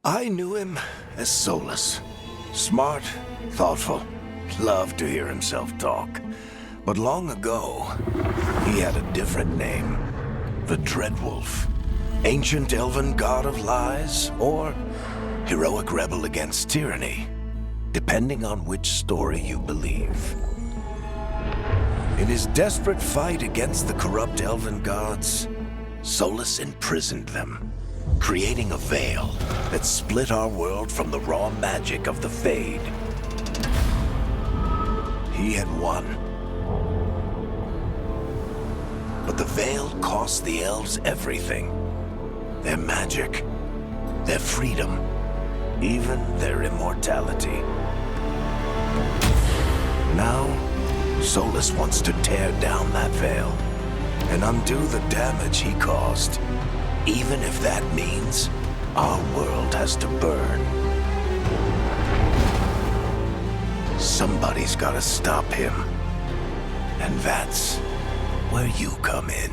I knew him as Solus. Smart, thoughtful, loved to hear himself talk. But long ago, he had a different name. The Dreadwolf. Ancient elven god of lies, or heroic rebel against tyranny, depending on which story you believe. In his desperate fight against the corrupt elven gods, Solus imprisoned them, creating a veil that split our world from the raw magic of the Fade. He had won. But the veil cost the elves everything. Their magic, their freedom, even their immortality. Now, Solus wants to tear down that veil and undo the damage he caused, even if that means our world has to burn. Somebody's gotta stop him, and that's where you come in.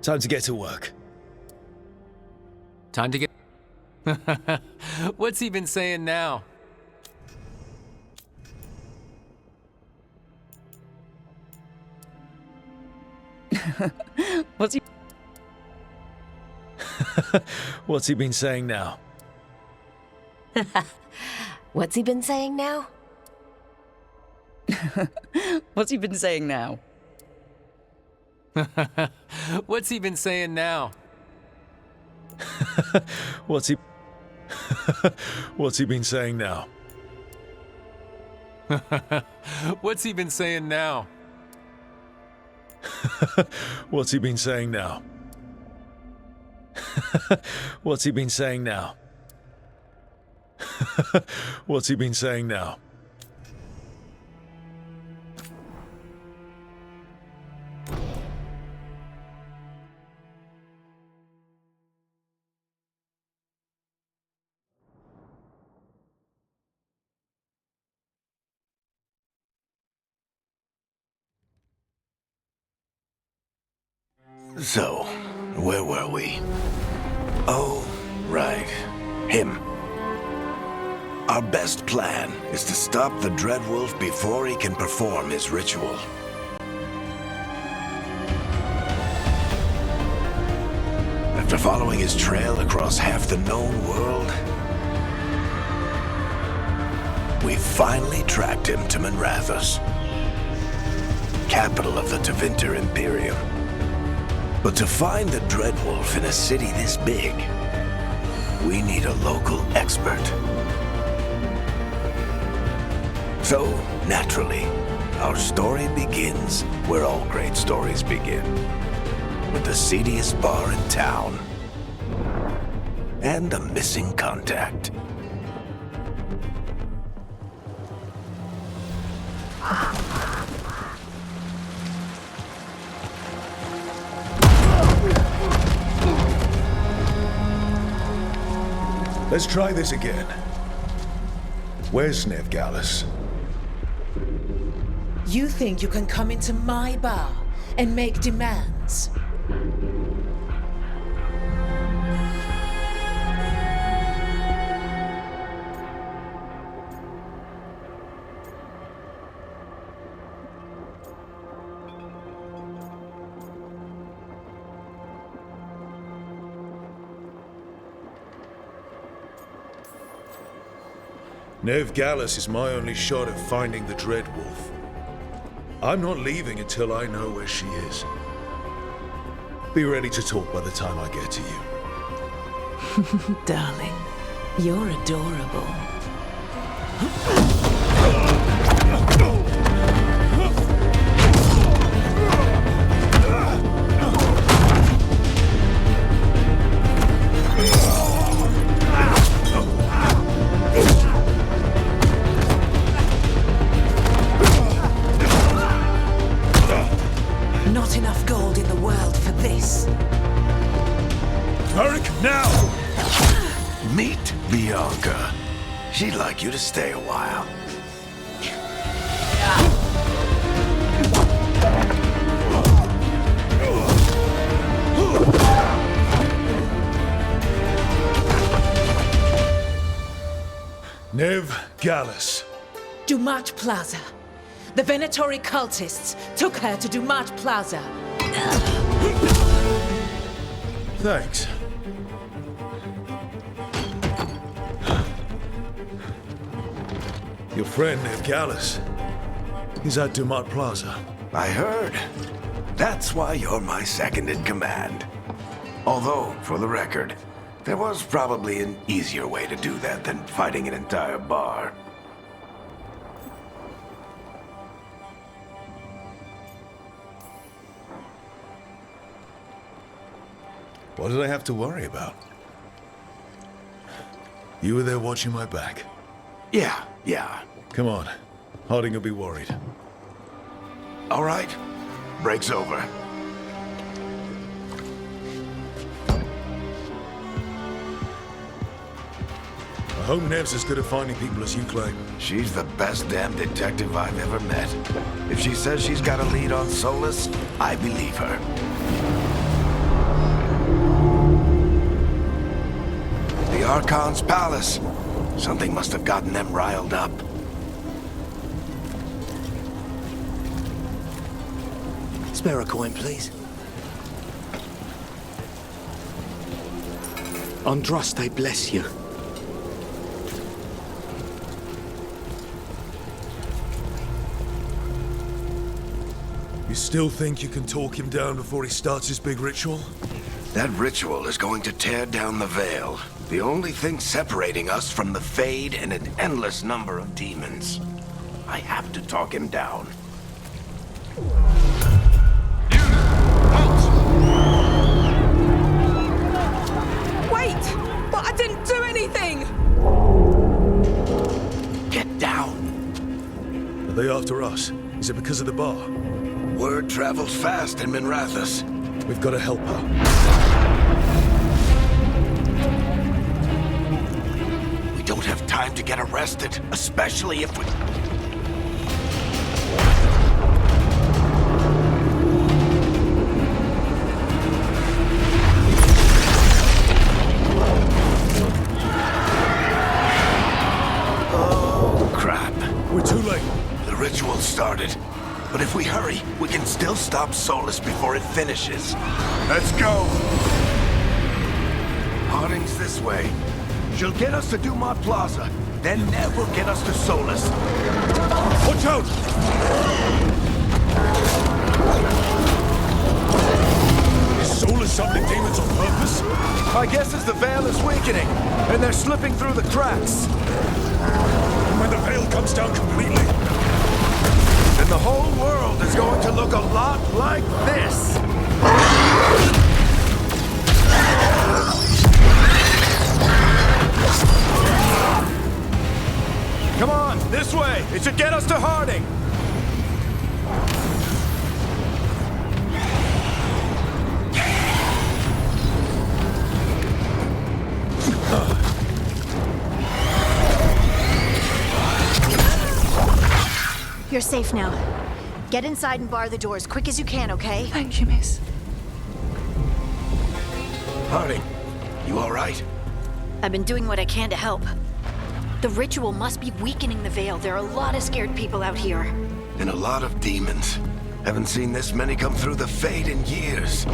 Time to get to work. Time to get... What's he been saying now? What's he... What's he been saying now? What's he been saying now? What's he been saying now? What's he been saying now? What's he... What's he been saying now? What's he been saying now? What's he been saying now? What's he been saying now? What's he been saying now? So, where were we? Oh, right. Him. Our best plan is to stop the Dreadwolf before he can perform his ritual. After following his trail across half the known world, we finally tracked him to Minrathous, capital of the Tevinter Imperium. But to find the Dreadwolf in a city this big, we need a local expert. So, naturally, our story begins where all great stories begin. With the seediest bar in town. And a missing contact. Let's try this again. Where's Nevgalis? You think you can come into my bar and make demands? Nev Gallus is my only shot at finding the Dread Wolf. I'm not leaving until I know where she is. Be ready to talk by the time I get to you. Darling, you're adorable. Not enough gold in the world for this. Eric, now! Meet Bianca. She'd like you to stay a while. Nev Gallus. Dumat Plaza. The Venatori cultists took her to Dumat Plaza. Thanks. Your friend, Nev Gallus. He's at Dumat Plaza. I heard. That's why you're my second in command. Although, for the record, there was probably an easier way to do that than fighting an entire bar. What did I have to worry about? You were there watching my back. Yeah. Come on. Harding will be worried. All right. Break's over. I hope Nev's as good at finding people as you claim. She's the best damn detective I've ever met. If she says she's got a lead on Solus, I believe her. The Archon's palace. Something must have gotten them riled up. Spare a coin, please. Andraste bless you. You still think you can talk him down before he starts his big ritual? That ritual is going to tear down the Veil. The only thing separating us from the Fade and an endless number of demons. I have to talk him down. Wait! But I didn't do anything! Get down! Are they after us? Is it because of the bar? Word travels fast in Minrathous. We've got to help her. We don't have time to get arrested, especially if we... Oh, crap. We're too late. The ritual started. But if we hurry, we can still stop Solus before it finishes. Let's go! Harding's this way. She'll get us to Dumat Plaza. Then Nev will get us to Solus. Watch out! Is Solus summoning demons on purpose? My guess is the Veil is weakening, and they're slipping through the cracks. And when the Veil comes down completely, And the whole world is going to look a lot like this. Come on, this way. It should get us to Harding. You're safe now. Get inside and bar the door as quick as you can, okay? Thank you, miss. Harding, you all right? I've been doing what I can to help. The ritual must be weakening the Veil. There are a lot of scared people out here. And a lot of demons. Haven't seen this many come through the Fade in years.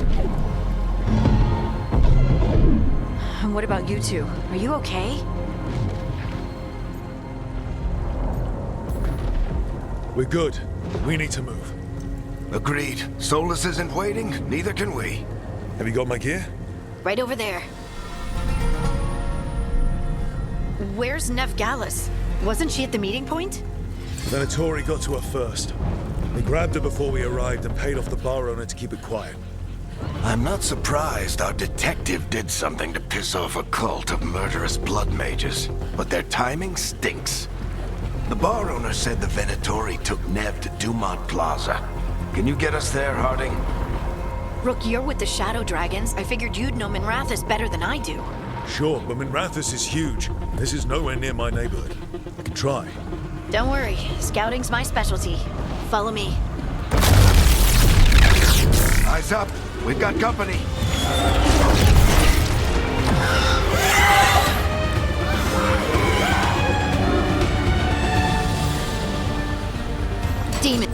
And what about you two? Are you okay? We're good. We need to move. Agreed. Solus isn't waiting, neither can we. Have you got my gear? Right over there. Where's Nev Gallus? Wasn't she at the meeting point? Venatori got to her first. We grabbed her before we arrived and paid off the bar owner to keep it quiet. I'm not surprised our detective did something to piss off a cult of murderous blood mages, but their timing stinks. The bar owner said the Venatori took Nev to Dumont Plaza. Can you get us there, Harding? Rook, you're with the Shadow Dragons. I figured you'd know Minrathous better than I do. Sure, but Minrathous is huge. This is nowhere near my neighborhood. I can try. Don't worry. Scouting's my specialty. Follow me. Eyes up. We've got company. Demons.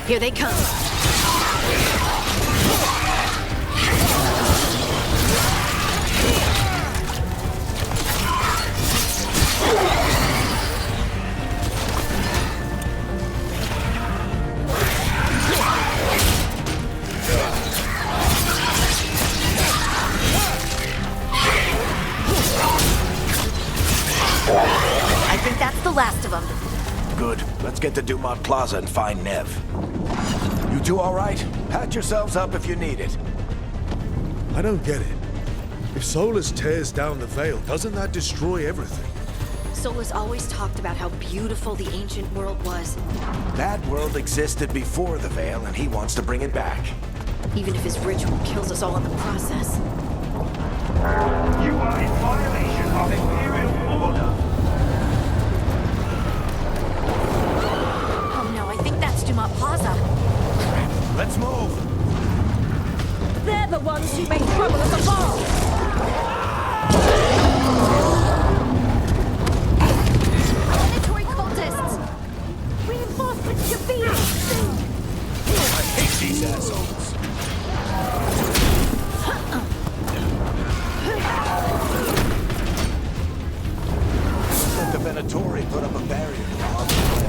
Here they come. I think that's the last of them. Good. Let's get to Dumont Plaza and find Nev. You two all right? Pat yourselves up if you need it. I don't get it. If Solus tears down the Veil, doesn't that destroy everything? Solus always talked about how beautiful the ancient world was. That world existed before the Veil, and he wants to bring it back. Even if his ritual kills us all in the process. You are in violation of Imperial order. Oh no, I think that's Dumont Plaza. Let's move! They're the ones who made trouble at the bar! Predatory cultists! Reinforcements to be I hate these assholes! The Venatori put up a barrier to block the way.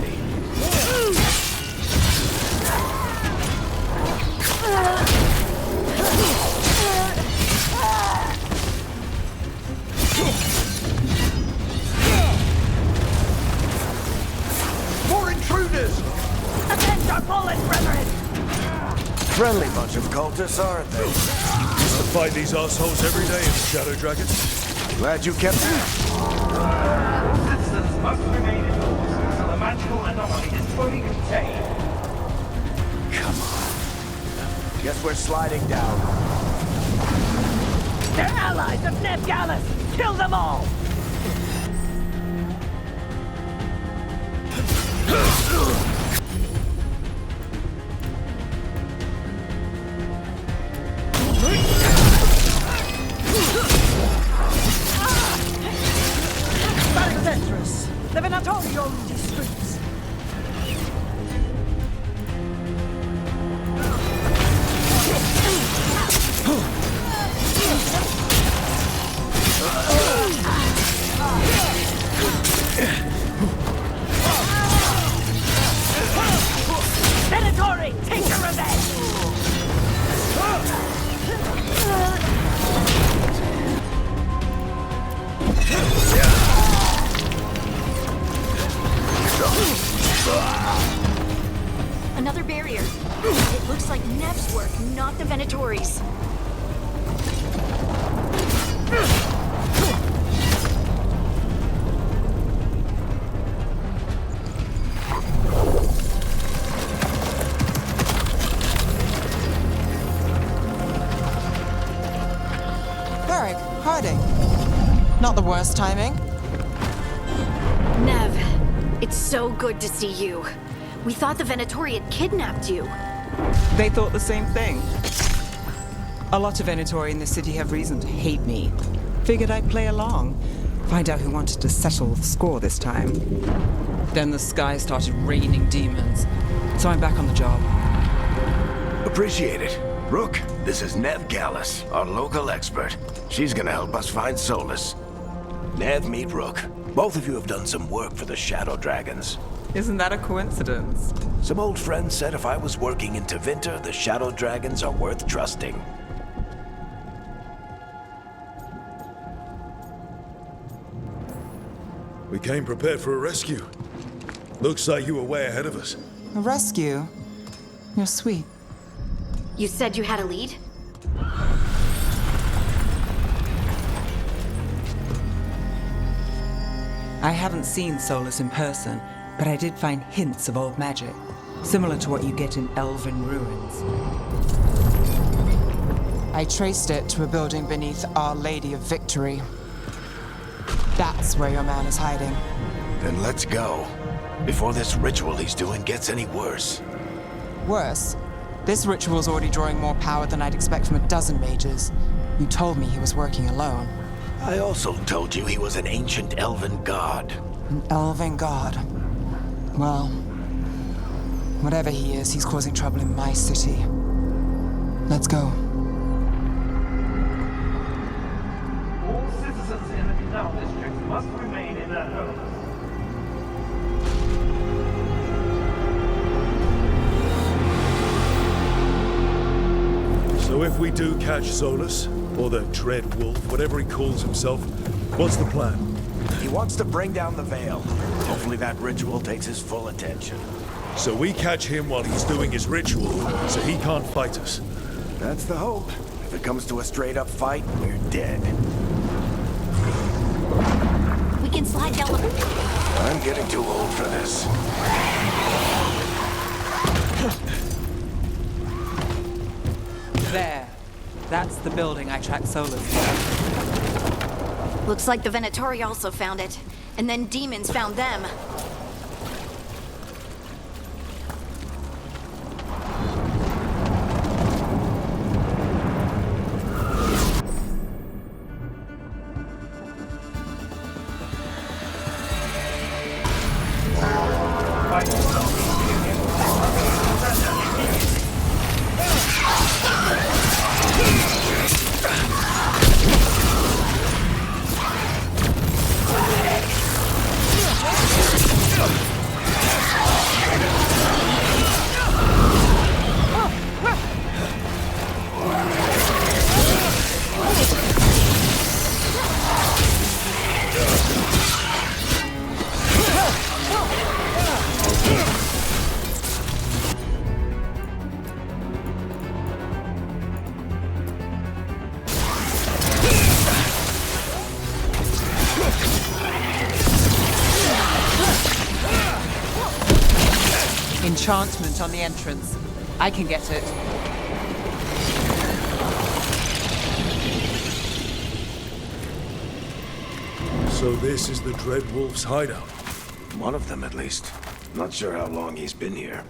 More intruders! Avenge our fallen brethren! Friendly bunch of cultists, aren't they? Used to fight these assholes every day in the Shadow Dragons. Glad you kept Citizens must remain indoors until the magical anomaly is fully contained. Come on. Guess we're sliding down. They're allies of Nev Gallus! Kill them all! Adventurous! The Venatori own these streets! Venatori, take your revenge! Another barrier. It looks like Nev's work, not the Venatori's. Varric, Harding. Not the worst timing. Nev, It's so good to see you. We thought the Venatori had kidnapped you. They thought the same thing. A lot of Venatori in the city have reason to hate me. Figured I'd play along. Find out who wanted to settle the score this time. Then the sky started raining demons. So I'm back on the job. Appreciate it. Rook, this is Nev Gallus, our local expert. She's gonna help us find Solus. Nev, meet Rook. Both of you have done some work for the Shadow Dragons. Isn't that a coincidence? Some old friends said if I was working in Tevinter, the Shadow Dragons are worth trusting. We came prepared for a rescue. Looks like you were way ahead of us. A rescue? You're sweet. You said you had a lead? I haven't seen Solus in person, but I did find hints of old magic, similar to what you get in elven ruins. I traced it to a building beneath Our Lady of Victory. That's where your man is hiding. Then let's go, before this ritual he's doing gets any worse. Worse, this ritual's already drawing more power than I'd expect from a dozen mages. You told me he was working alone. I also told you he was an ancient elven god. An elven god. Well, whatever he is, he's causing trouble in my city. Let's go. All citizens in the canal district must remain in their homes. So if we do catch Solus, or the Dread Wolf, whatever he calls himself, what's the plan? He wants to bring down the Veil. Hopefully that ritual takes his full attention. So we catch him while he's doing his ritual, so he can't fight us. That's the hope. If it comes to a straight-up fight, we're dead. We can slide down the... I'm getting too old for this. There. That's the building I tracked Solus to. Looks like the Venatori also found it. And then demons found them. Enchantment on the entrance. I can get it. So this is the Dread Wolf's hideout. One of them, at least. Not sure how long he's been here.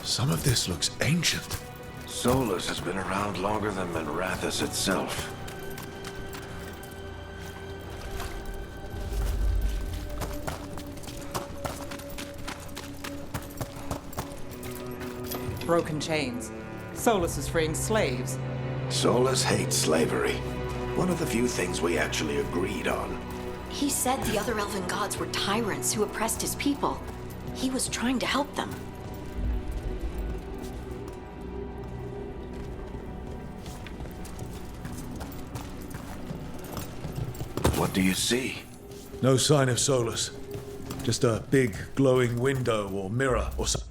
Some of this looks ancient. Solus has been around longer than Manrathus itself. Broken chains. Solus is freeing slaves. Solus hates slavery. One of the few things we actually agreed on. He said the other elven gods were tyrants who oppressed his people. He was trying to help them. What do you see? No sign of Solus. Just a big glowing window or mirror or something.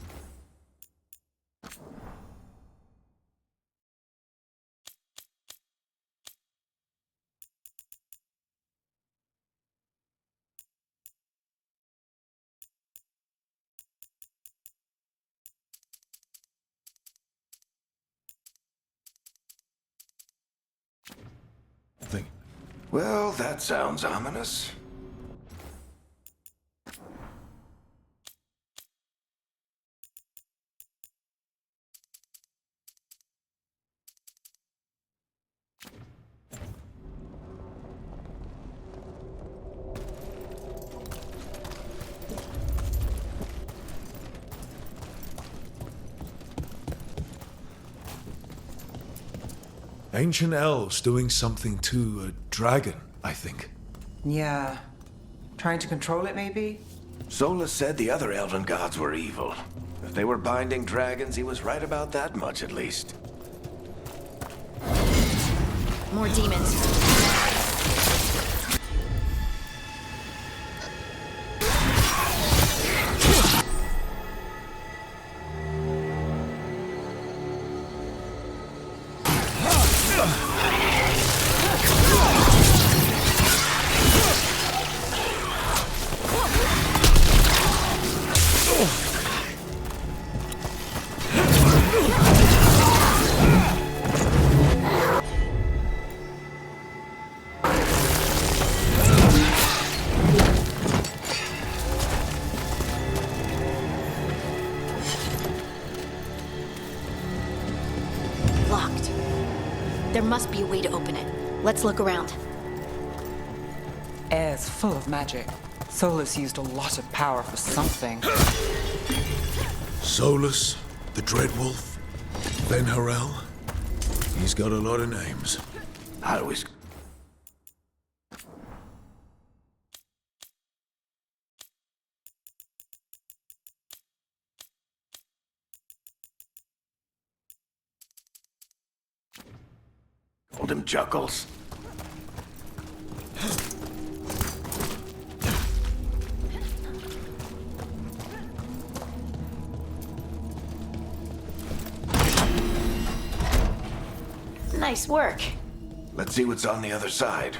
Well, that sounds ominous. Ancient elves doing something to a dragon, I think. Yeah. Trying to control it, maybe? Solus said the other elven gods were evil. If they were binding dragons, he was right about that much at least. More demons. Locked. There must be a way to open it. Let's look around. Air's full of magic. Solus used a lot of power for something. Solus, the Dreadwolf, Ben Harel. He's got a lot of names. I always... called him Juggles. Nice work. Let's see what's on the other side.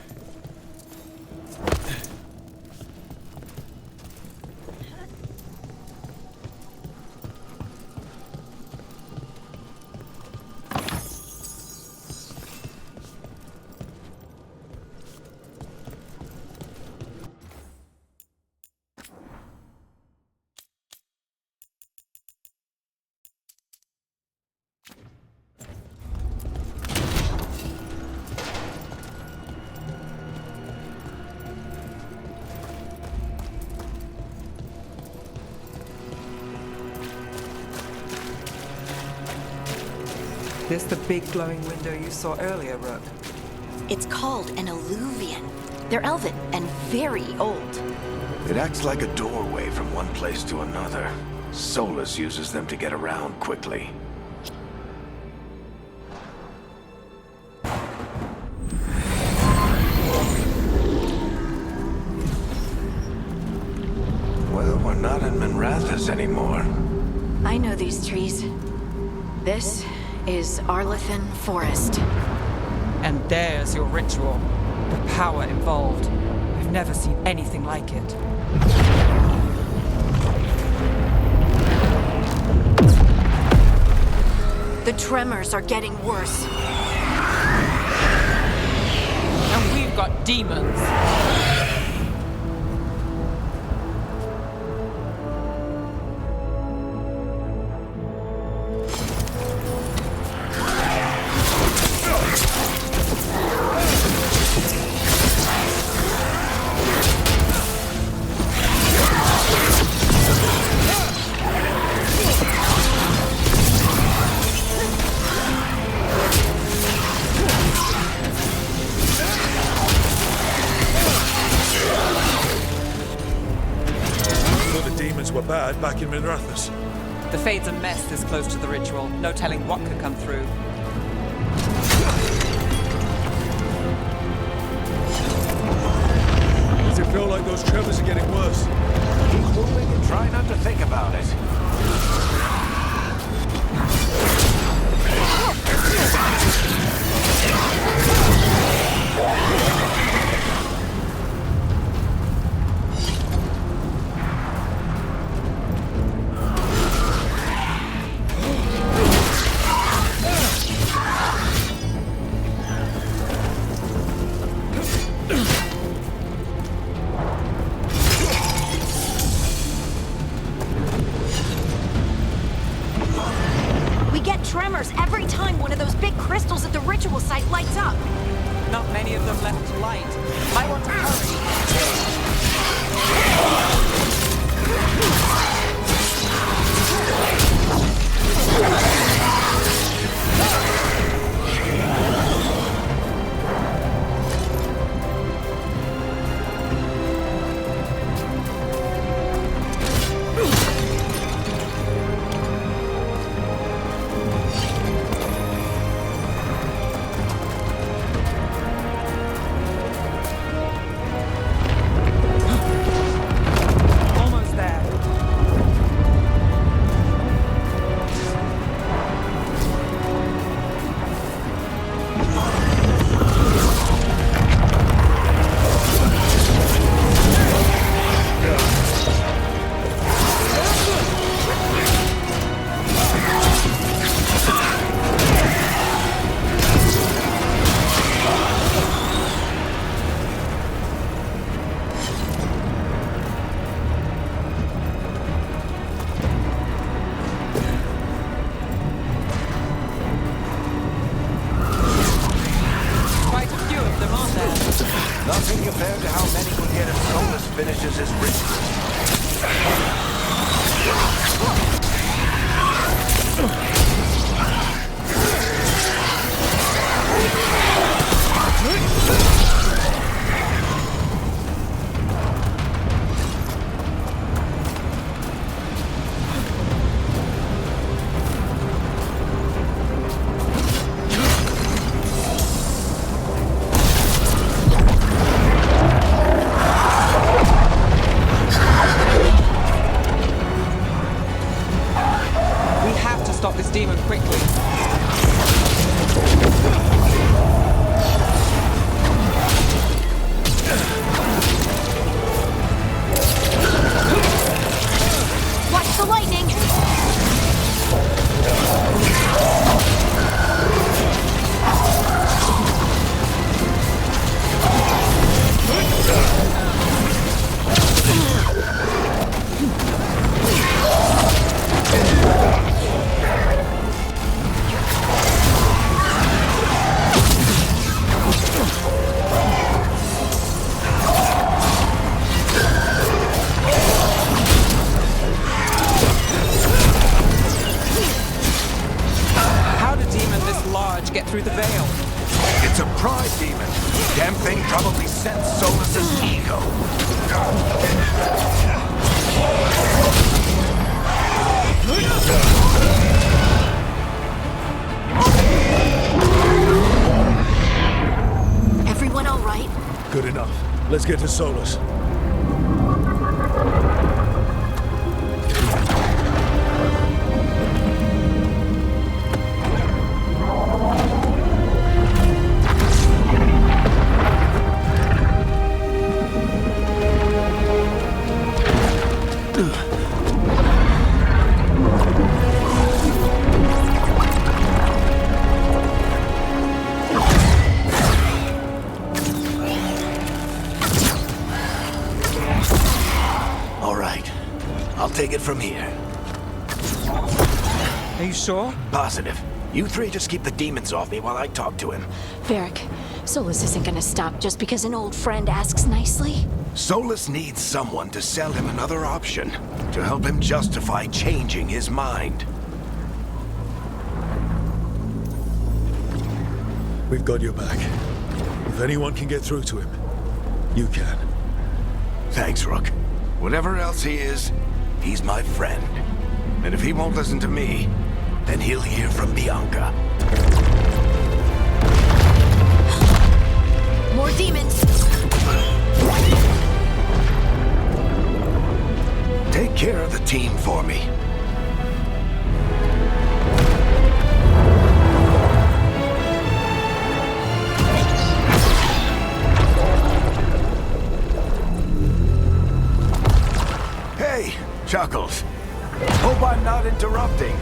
This the big glowing window you saw earlier, Rook? It's called an alluvian. They're elven and very old. It acts like a doorway from one place to another. Solus uses them to get around quickly. Well, we're not in Minrathous anymore. I know these trees. This is Arlethan Forest. And there's your ritual. The power involved. I've never seen anything like it. The tremors are getting worse. And we've got demons. Were bad back in Minrathous. The Fade's a mess this close to the ritual. No telling what could come through. Does it feel like those tremors are getting worse? Keep moving and try not to think about it. Tremors every time one of those big crystals at the ritual site lights up. Not many of them left to light. I want to hurry. changes his ritual. Stop this demon quickly. Watch the lightning! Get through the veil. It's a pride demon. Damn thing probably sensed Solus's ego. Everyone all right? Good enough. Let's get to Solus. Take it from here. Are you sure? Positive. You three just keep the demons off me while I talk to him. Varric, Solus isn't gonna stop just because an old friend asks nicely. Solus needs someone to sell him another option, to help him justify changing his mind. We've got your back. If anyone can get through to him, you can. Thanks, Rook. Whatever else he is, he's my friend. And if he won't listen to me, then he'll hear from Bianca. More demons! Take care of the team for me. Hey, Chuckles. Hope I'm not interrupting.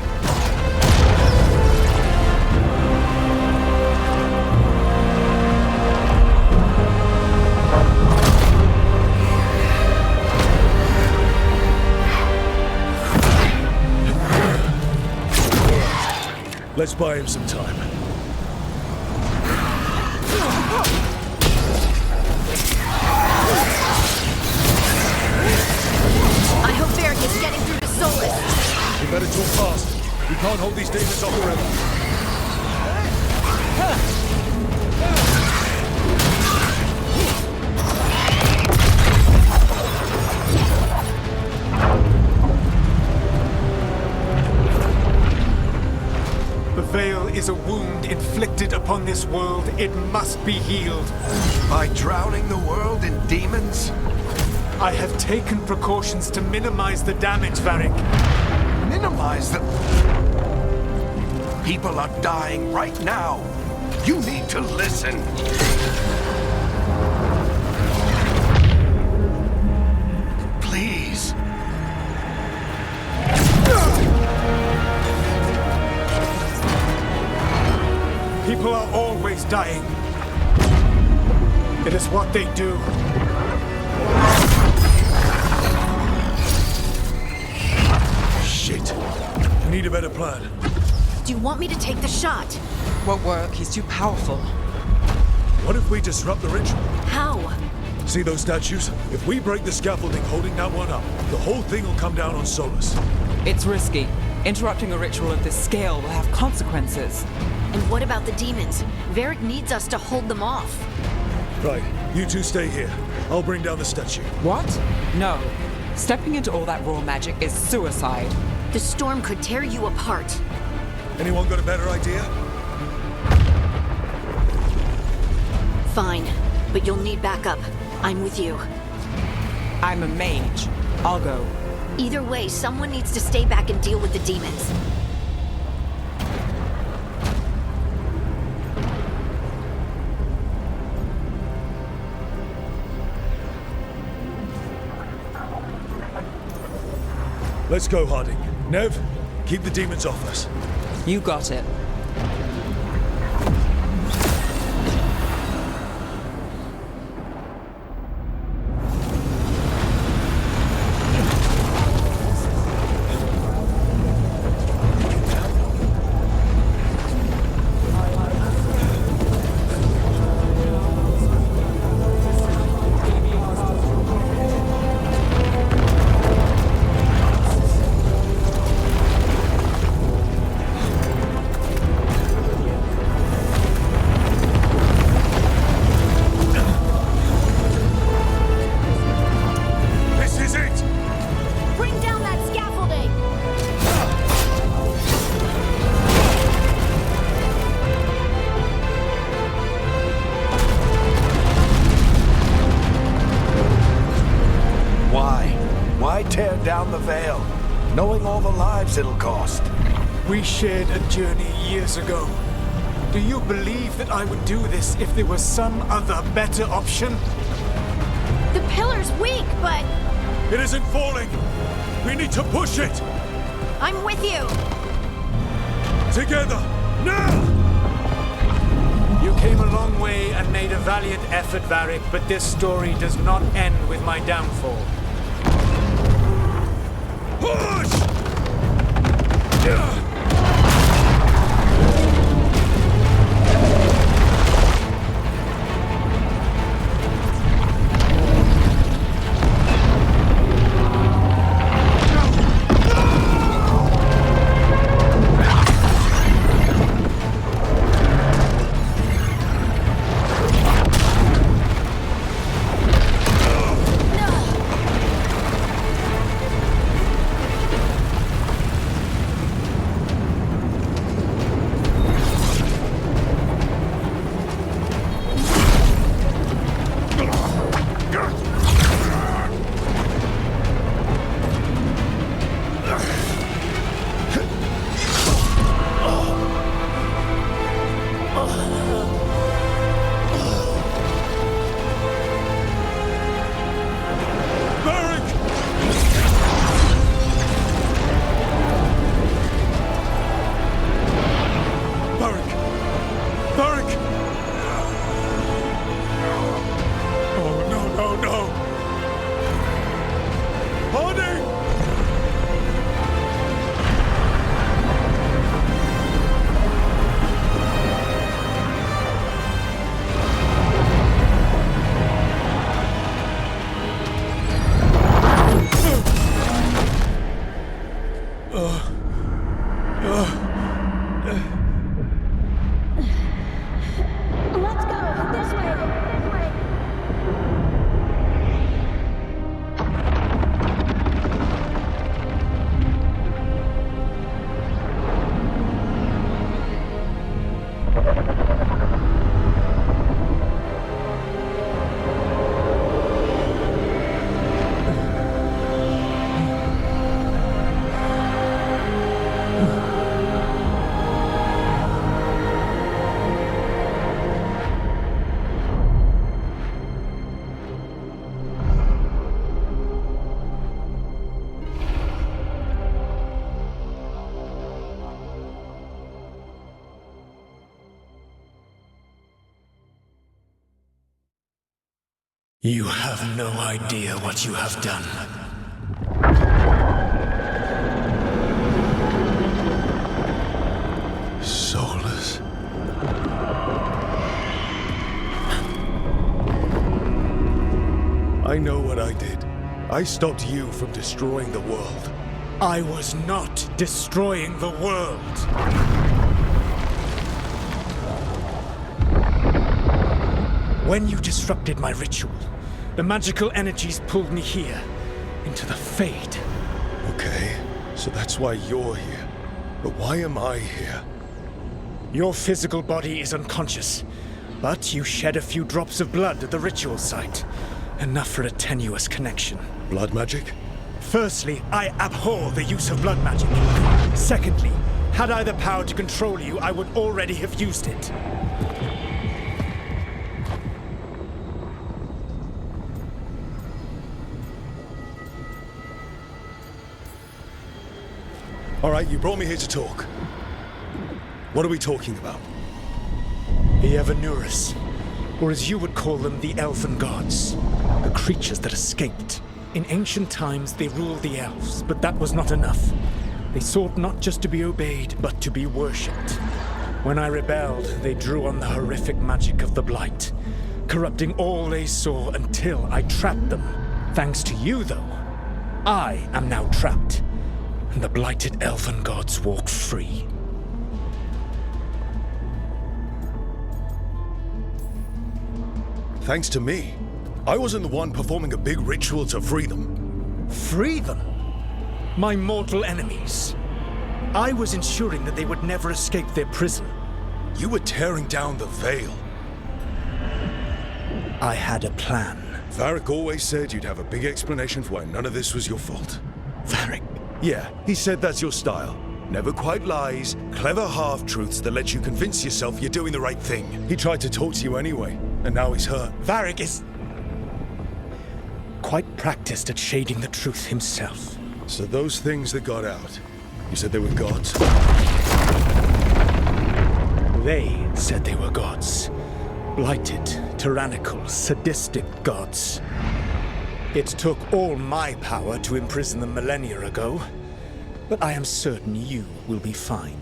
Let's buy him some time. I hope Varric is getting through to Solus. We better talk fast. We can't hold these demons off forever. The Veil is a wound inflicted upon this world. It must be healed. By drowning the world in demons? I have taken precautions to minimize the damage, Varric. Minimize the... People are dying right now. You need to listen. Please. People are always dying. It is what they do. Shit. We need a better plan. Do you want me to take the shot? Won't work. He's too powerful. What if we disrupt the ritual? How? See those statues? If we break the scaffolding holding that one up, the whole thing will come down on Solus. It's risky. Interrupting a ritual of this scale will have consequences. And what about the demons? Varric needs us to hold them off. Right, you two stay here. I'll bring down the statue. What? No. Stepping into all that raw magic is suicide. The storm could tear you apart. Anyone got a better idea? Fine, but you'll need backup. I'm with you. I'm a mage. I'll go. Either way, someone needs to stay back and deal with the demons. Let's go, Harding. Nev, keep the demons off us. You got it. Tear down the Veil, knowing all the lives it'll cost. We shared a journey years ago. Do you believe that I would do this if there was some other better option? The pillar's weak, but... It isn't falling! We need to push it! I'm with you! Together! Now! You came a long way and made a valiant effort, Varric, but this story does not end with my downfall. Push! You have no idea what you have done. Solus. I know what I did. I stopped you from destroying the world. I was not destroying the world. When you disrupted my ritual, the magical energies pulled me here, into the Fade. Okay, so that's why you're here. But why am I here? Your physical body is unconscious, but you shed a few drops of blood at the ritual site. Enough for a tenuous connection. Blood magic? Firstly, I abhor the use of blood magic. Secondly, had I the power to control you, I would already have used it. All right, you brought me here to talk. What are we talking about? The Evanurus, or as you would call them, the Elven Gods. The creatures that escaped. In ancient times, they ruled the elves, but that was not enough. They sought not just to be obeyed, but to be worshipped. When I rebelled, they drew on the horrific magic of the Blight, corrupting all they saw until I trapped them. Thanks to you, though, I am now trapped, and the blighted Elven Gods walk free. Thanks to me. I wasn't the one performing a big ritual to free them. Free them? My mortal enemies. I was ensuring that they would never escape their prison. You were tearing down the Veil. I had a plan. Varric always said you'd have a big explanation for why none of this was your fault. Varric? Yeah, he said that's your style. Never quite lies, clever half-truths that let you convince yourself you're doing the right thing. He tried to talk to you anyway, and now he's hurt. Varric is quite practiced at shading the truth himself. So those things that got out, you said they were gods? They said they were gods. Blighted, tyrannical, sadistic gods. It took all my power to imprison them millennia ago, but I am certain you will be fine.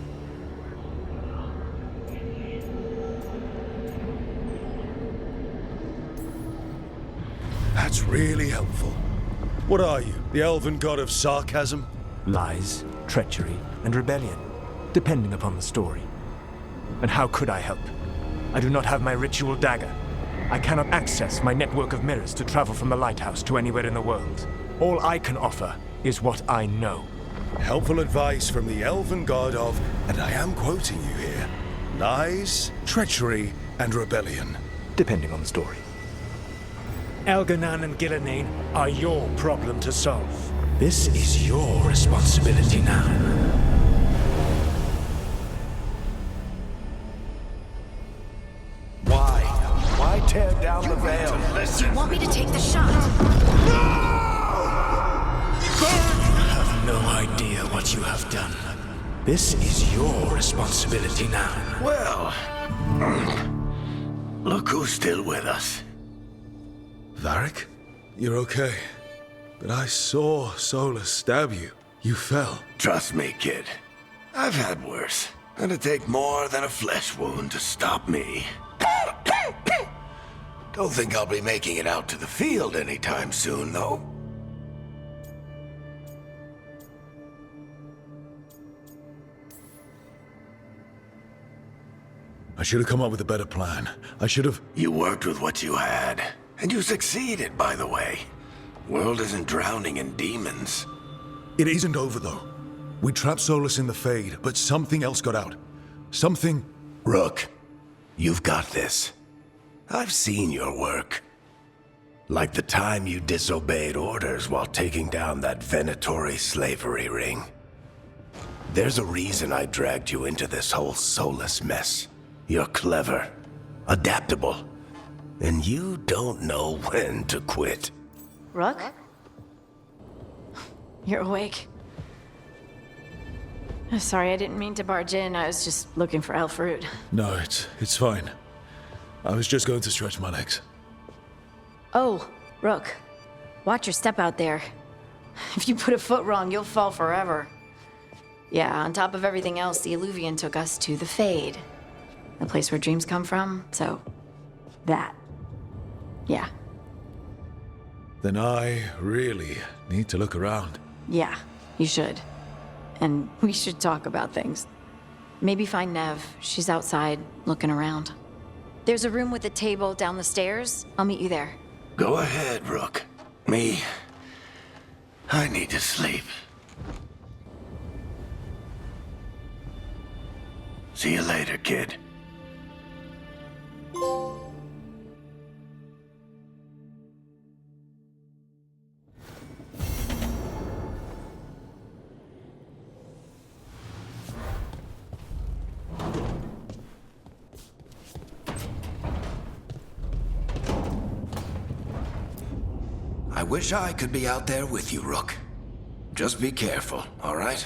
That's really helpful. What are you, the elven god of sarcasm? Lies, treachery, and rebellion, depending upon the story. And how could I help? I do not have my ritual dagger. I cannot access my network of mirrors to travel from the lighthouse to anywhere in the world. All I can offer is what I know. Helpful advice from the elven god of, and I am quoting you here, lies, treachery, and rebellion. Depending on the story. Elganan and Gillenane are your problem to solve. This is your responsibility now. Why tear down the veil? Do you want me to take the shot? You have no idea what you have done. This is your responsibility now. Well, look who's still with us. Varric? You're okay. But I saw Solus stab you. You fell. Trust me, kid. I've had worse. It'll take more than a flesh wound to stop me. Don't think I'll be making it out to the field anytime soon, though. I should have come up with a better plan. I should have... You worked with what you had. And you succeeded, by the way. World isn't drowning in demons. It isn't over, though. We trapped Solus in the Fade, but something else got out. Something... Rook, you've got this. I've seen your work. Like the time you disobeyed orders while taking down that Venatori slavery ring. There's a reason I dragged you into this whole Solus mess. You're clever, adaptable, and you don't know when to quit. Rook? You're awake. I'm sorry, I didn't mean to barge in. I was just looking for Elfroot. No, it's fine. I was just going to stretch my legs. Oh, Rook. Watch your step out there. If you put a foot wrong, you'll fall forever. Yeah, on top of everything else, the Illuvian took us to the Fade. The place where dreams come from, so... that. Yeah. Then I really need to look around. Yeah, you should. And we should talk about things. Maybe find Nev. She's outside, looking around. There's a room with a table down the stairs. I'll meet you there. Go ahead, Rook. I need to sleep. See you later, kid. I wish I could be out there with you, Rook. Just be careful, all right?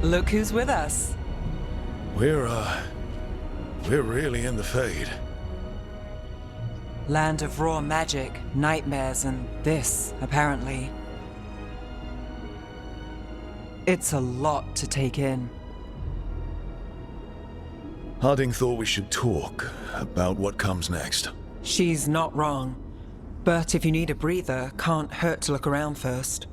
Look who's with us. We're really in the Fade. Land of raw magic, nightmares, and this, apparently. It's a lot to take in. Harding thought we should talk about what comes next. She's not wrong. But if you need a breather, can't hurt to look around first.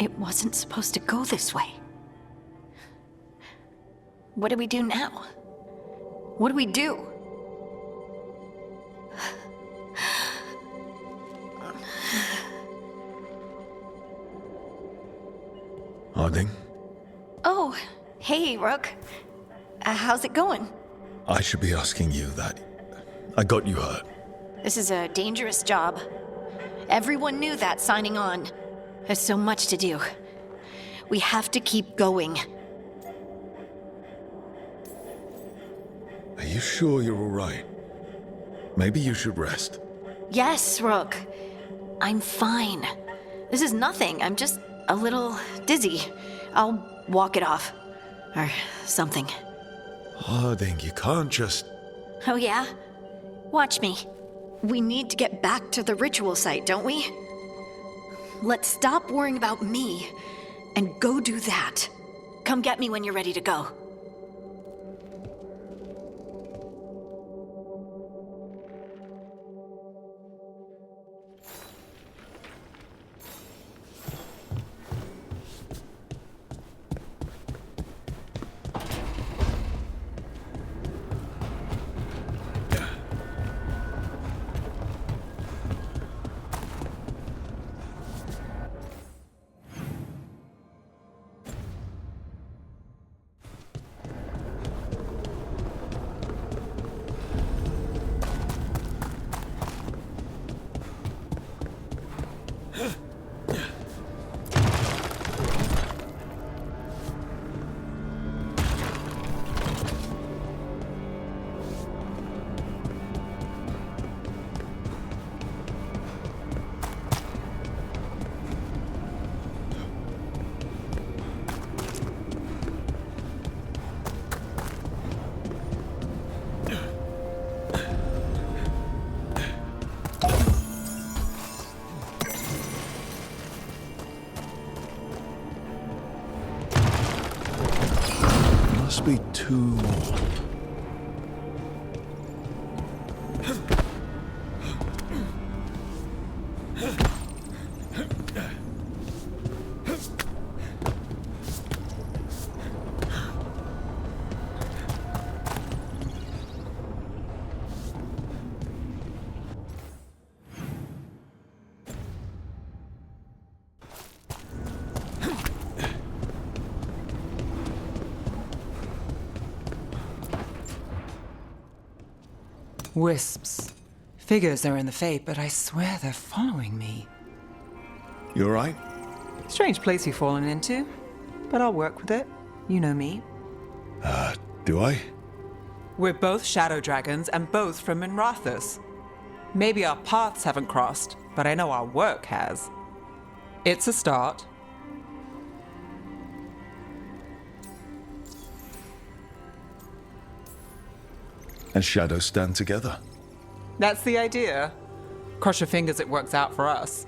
It wasn't supposed to go this way. What do we do now? What do we do? Harding? Oh, hey, Rook. How's it going? I should be asking you that. I got you hurt. This is a dangerous job. Everyone knew that signing on. There's so much to do. We have to keep going. Are you sure you're all right? Maybe you should rest. Yes, Rook. I'm fine. This is nothing. I'm just a little dizzy. I'll walk it off. Or something. Harding, you can't just... Oh yeah? Watch me. We need to get back to the ritual site, don't we? Let's stop worrying about me and go do that. Come get me when you're ready to go. Must be two more. Wisps. Figures are in the Fate, but I swear they're following me. You all right? Strange place you've fallen into, but I'll work with it. You know me. Do I? We're both shadow dragons and both from Minrathous. Maybe our paths haven't crossed, but I know our work has. It's a start. And shadows stand together. That's the idea. Cross your fingers it works out for us.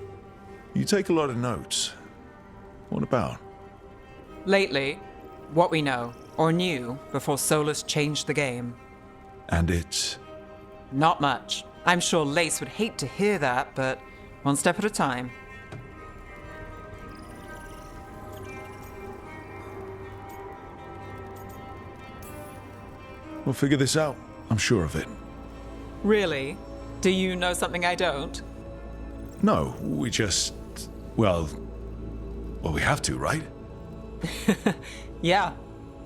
You take a lot of notes. What about? Lately, what we know, or knew, before Solus changed the game. And it's... Not much. I'm sure Lace would hate to hear that, but one step at a time. We'll figure this out. I'm sure of it. Really? Do you know something I don't? No, we just... Well, we have to, right? Yeah,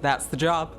that's the job.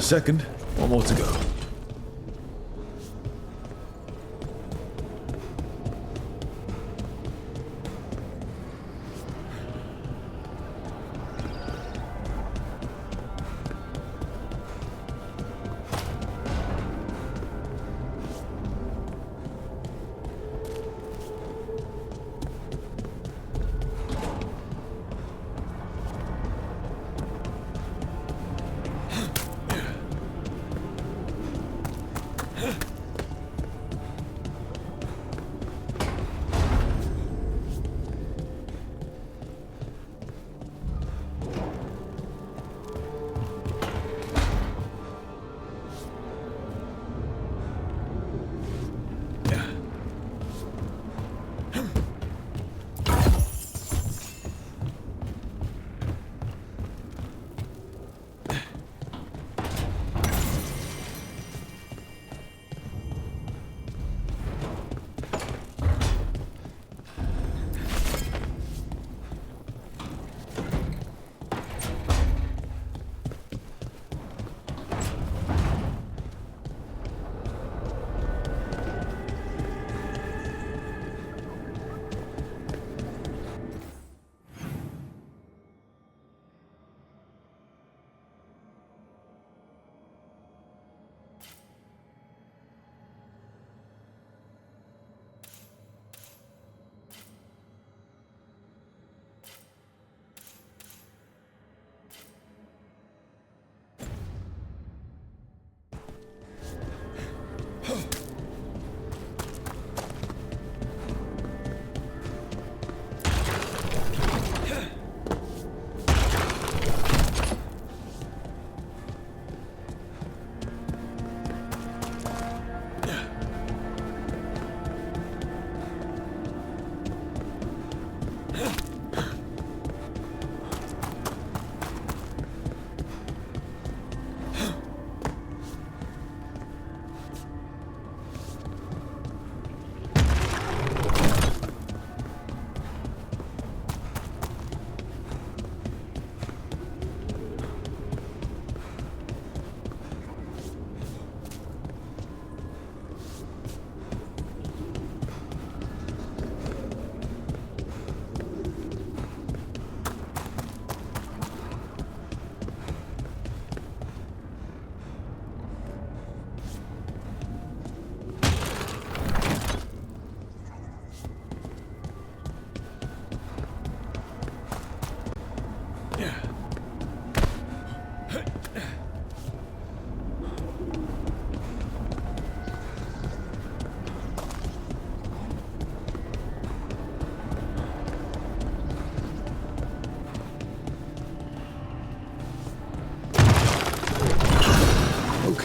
second. One more to go.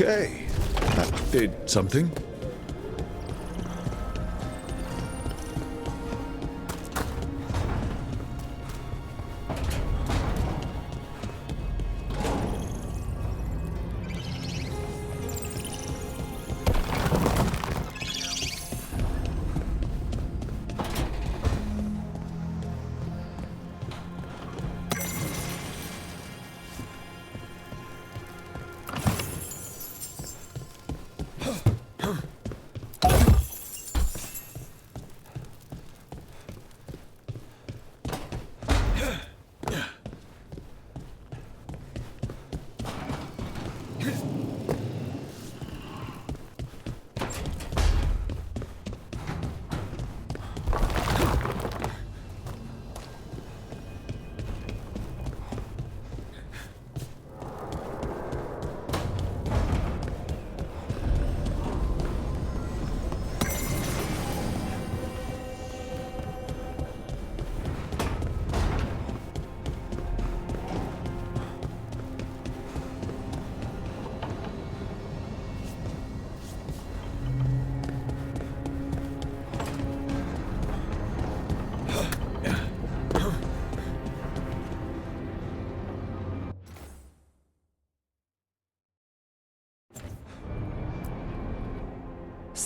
Okay, that did something.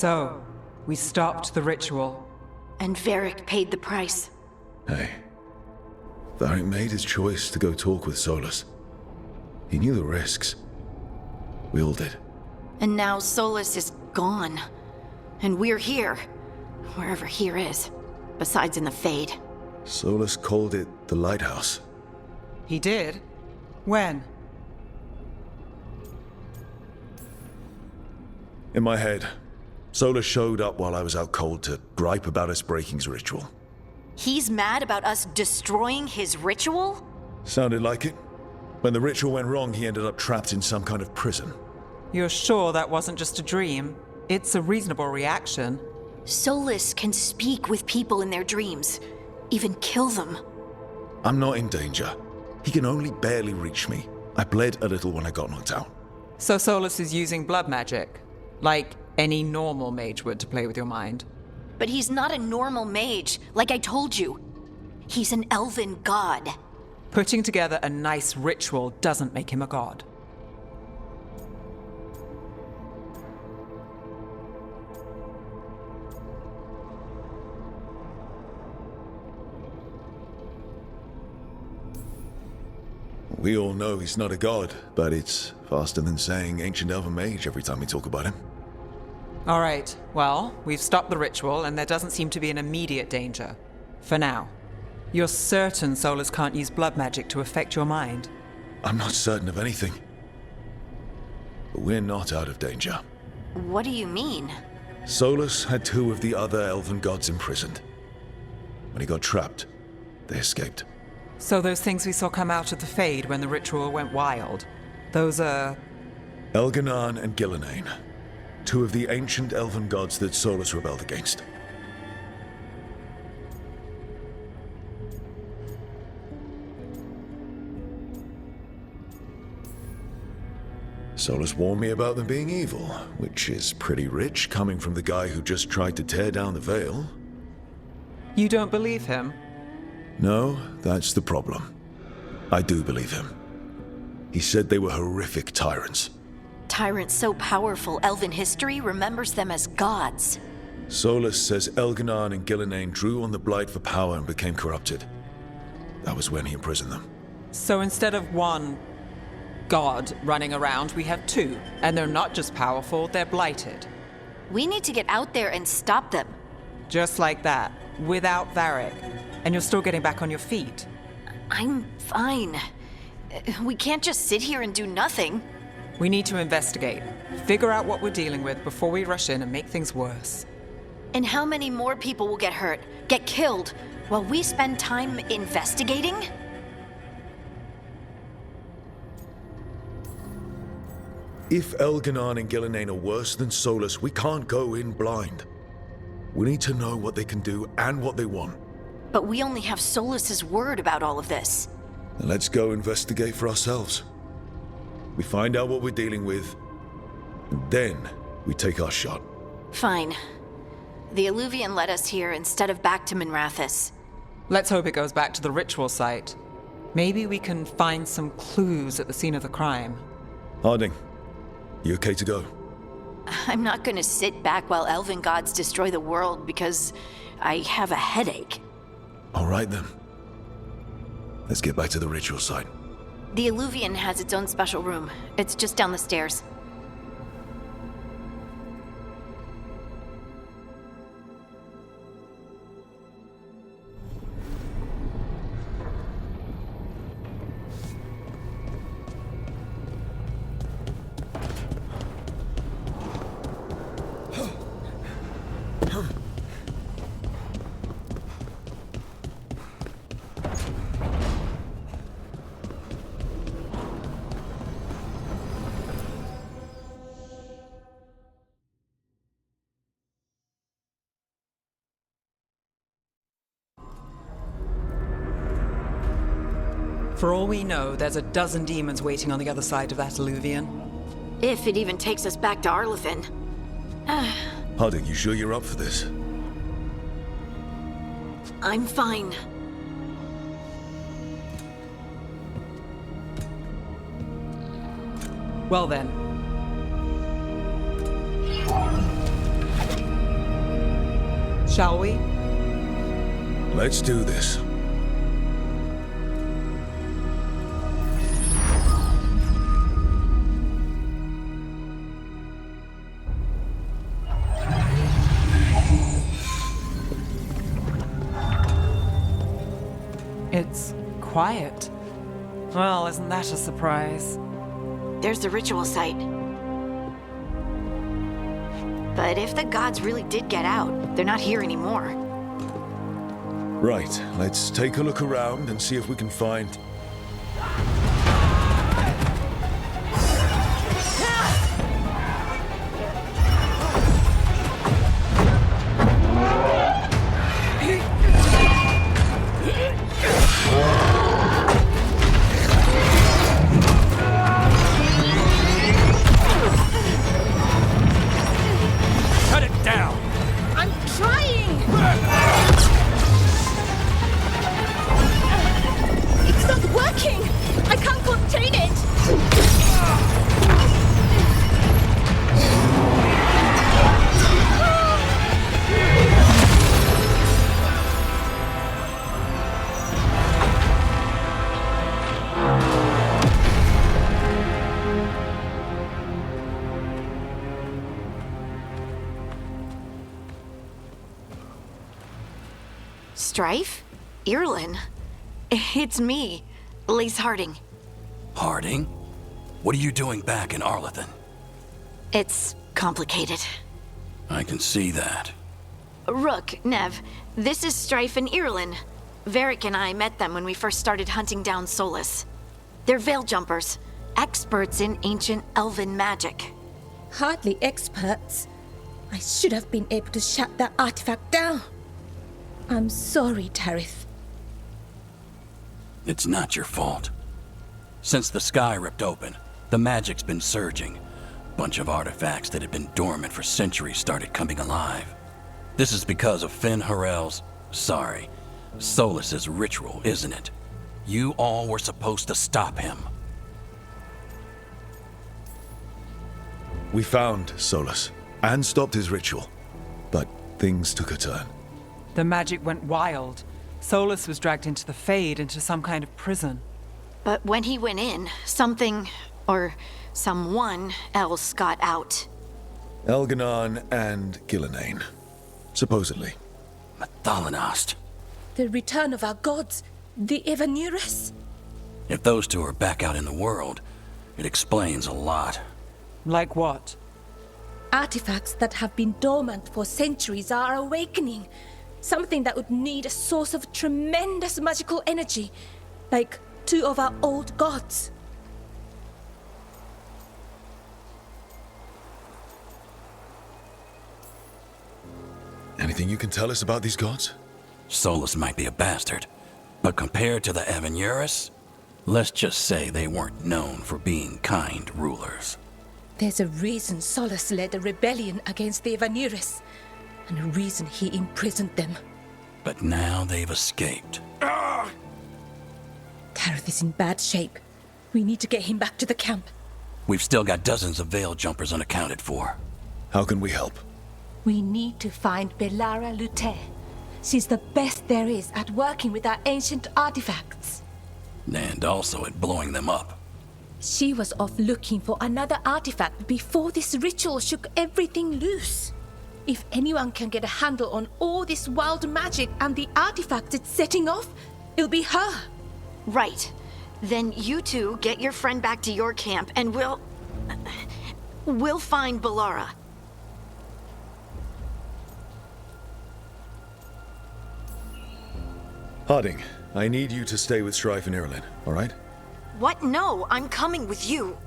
So, we stopped the ritual. And Varric paid the price. Hey, Varric made his choice to go talk with Solus. He knew the risks. We all did. And now Solus is gone. And we're here. Wherever here is. Besides in the Fade. Solus called it the Lighthouse. He did? When? In my head, Solus showed up while I was out cold to gripe about us breaking his ritual. He's mad about us destroying his ritual? Sounded like it. When the ritual went wrong, he ended up trapped in some kind of prison. You're sure that wasn't just a dream? It's a reasonable reaction. Solus can speak with people in their dreams. Even kill them. I'm not in danger. He can only barely reach me. I bled a little when I got knocked out. So Solus is using blood magic? Like any normal mage would to play with your mind? But he's not a normal mage, like I told you. He's an elven god. Putting together a nice ritual doesn't make him a god. We all know he's not a god, but it's faster than saying ancient elven mage every time we talk about him. All right, well, we've stopped the ritual and there doesn't seem to be an immediate danger. For now. You're certain Solus can't use blood magic to affect your mind? I'm not certain of anything. But we're not out of danger. What do you mean? Solus had 2 of the other elven gods imprisoned. When he got trapped, they escaped. So those things we saw come out of the Fade when the ritual went wild, those are... Elganan and Gillenane. 2 of the ancient elven gods that Solus rebelled against. Solus warned me about them being evil, which is pretty rich coming from the guy who just tried to tear down the veil. You don't believe him? No, that's the problem. I do believe him. He said they were horrific tyrants. Tyrants so powerful, elven history remembers them as gods. Solus says Elganan and Gillenane drew on the Blight for power and became corrupted. That was when he imprisoned them. So instead of one god running around, we have 2. And they're not just powerful, they're blighted. We need to get out there and stop them. Just like that, without Varric. And you're still getting back on your feet. I'm fine. We can't just sit here and do nothing. We need to investigate. Figure out what we're dealing with before we rush in and make things worse. And how many more people will get hurt, get killed, while we spend time investigating? If Elganan and Gillenane are worse than Solus, we can't go in blind. We need to know what they can do and what they want. But we only have Solus's word about all of this. Then let's go investigate for ourselves. We find out what we're dealing with, and then we take our shot. Fine. The Illuvian led us here instead of back to Minrathous. Let's hope it goes back to the ritual site. Maybe we can find some clues at the scene of the crime. Harding, you okay to go? I'm not gonna sit back while elven gods destroy the world because I have a headache. All right then. Let's get back to the ritual site. The Illuvian has its own special room. It's just down the stairs. For all we know, there's a dozen demons waiting on the other side of that Illuvian. If it even takes us back to Arlithin. Harding, you sure you're up for this? I'm fine. Well then. Shall we? Let's do this. It's quiet. Well, isn't that a surprise? There's the ritual site. But if the gods really did get out, they're not here anymore. Right, let's take a look around and see if we can find... Strife? Irlin? It's me, Lise Harding. Harding? What are you doing back in Arlethan? It's complicated. I can see that. Rook, Nev, this is Strife and Irlin. Varric and I met them when we first started hunting down Solus. They're veil jumpers, experts in ancient elven magic. Hardly experts. I should have been able to shut that artifact down. I'm sorry, Tarith. It's not your fault. Since the sky ripped open, the magic's been surging. Bunch of artifacts that had been dormant for centuries started coming alive. This is because of Finn Harel's... Solus's ritual, isn't it? You all were supposed to stop him. We found Solus and stopped his ritual, but things took a turn. The magic went wild. Solus was dragged into the Fade, into some kind of prison. But when he went in, something, or someone else got out. Elganon and Gillenane, supposedly. Mathalanost. The return of our gods, the Evanurus. If those two are back out in the world, it explains a lot. Like what? Artifacts that have been dormant for centuries are awakening. Something that would need a source of tremendous magical energy, like two of our old gods. Anything you can tell us about these gods? Solus might be a bastard, but compared to the Evanurus, let's just say they weren't known for being kind rulers. There's a reason Solus led a rebellion against the Evanurus, and a reason he imprisoned them. But now they've escaped. Tarith is in bad shape. We need to get him back to the camp. We've still got dozens of veil jumpers unaccounted for. How can we help? We need to find Belara Lute. She's the best there is at working with our ancient artifacts. And also at blowing them up. She was off looking for another artifact before this ritual shook everything loose. If anyone can get a handle on all this wild magic and the artifacts it's setting off, it'll be her. Right. Then you two get your friend back to your camp and we'll find Belara. Harding, I need you to stay with Strife and Irlin, all right? What? No, I'm coming with you.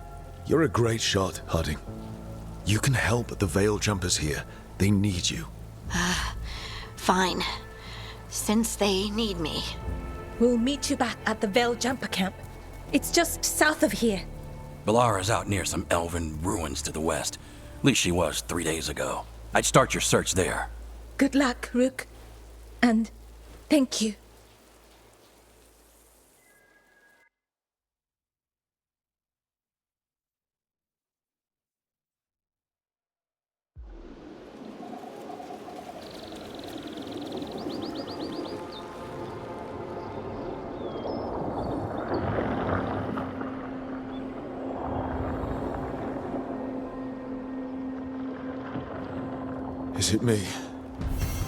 You're a great shot, Harding. You can help the veil jumpers here. They need you. Fine. Since they need me. We'll meet you back at the Veil Jumper camp. It's just south of here. Belara's out near some elven ruins to the west. At least she was 3 days ago. I'd start your search there. Good luck, Rook. And thank you. Is it me?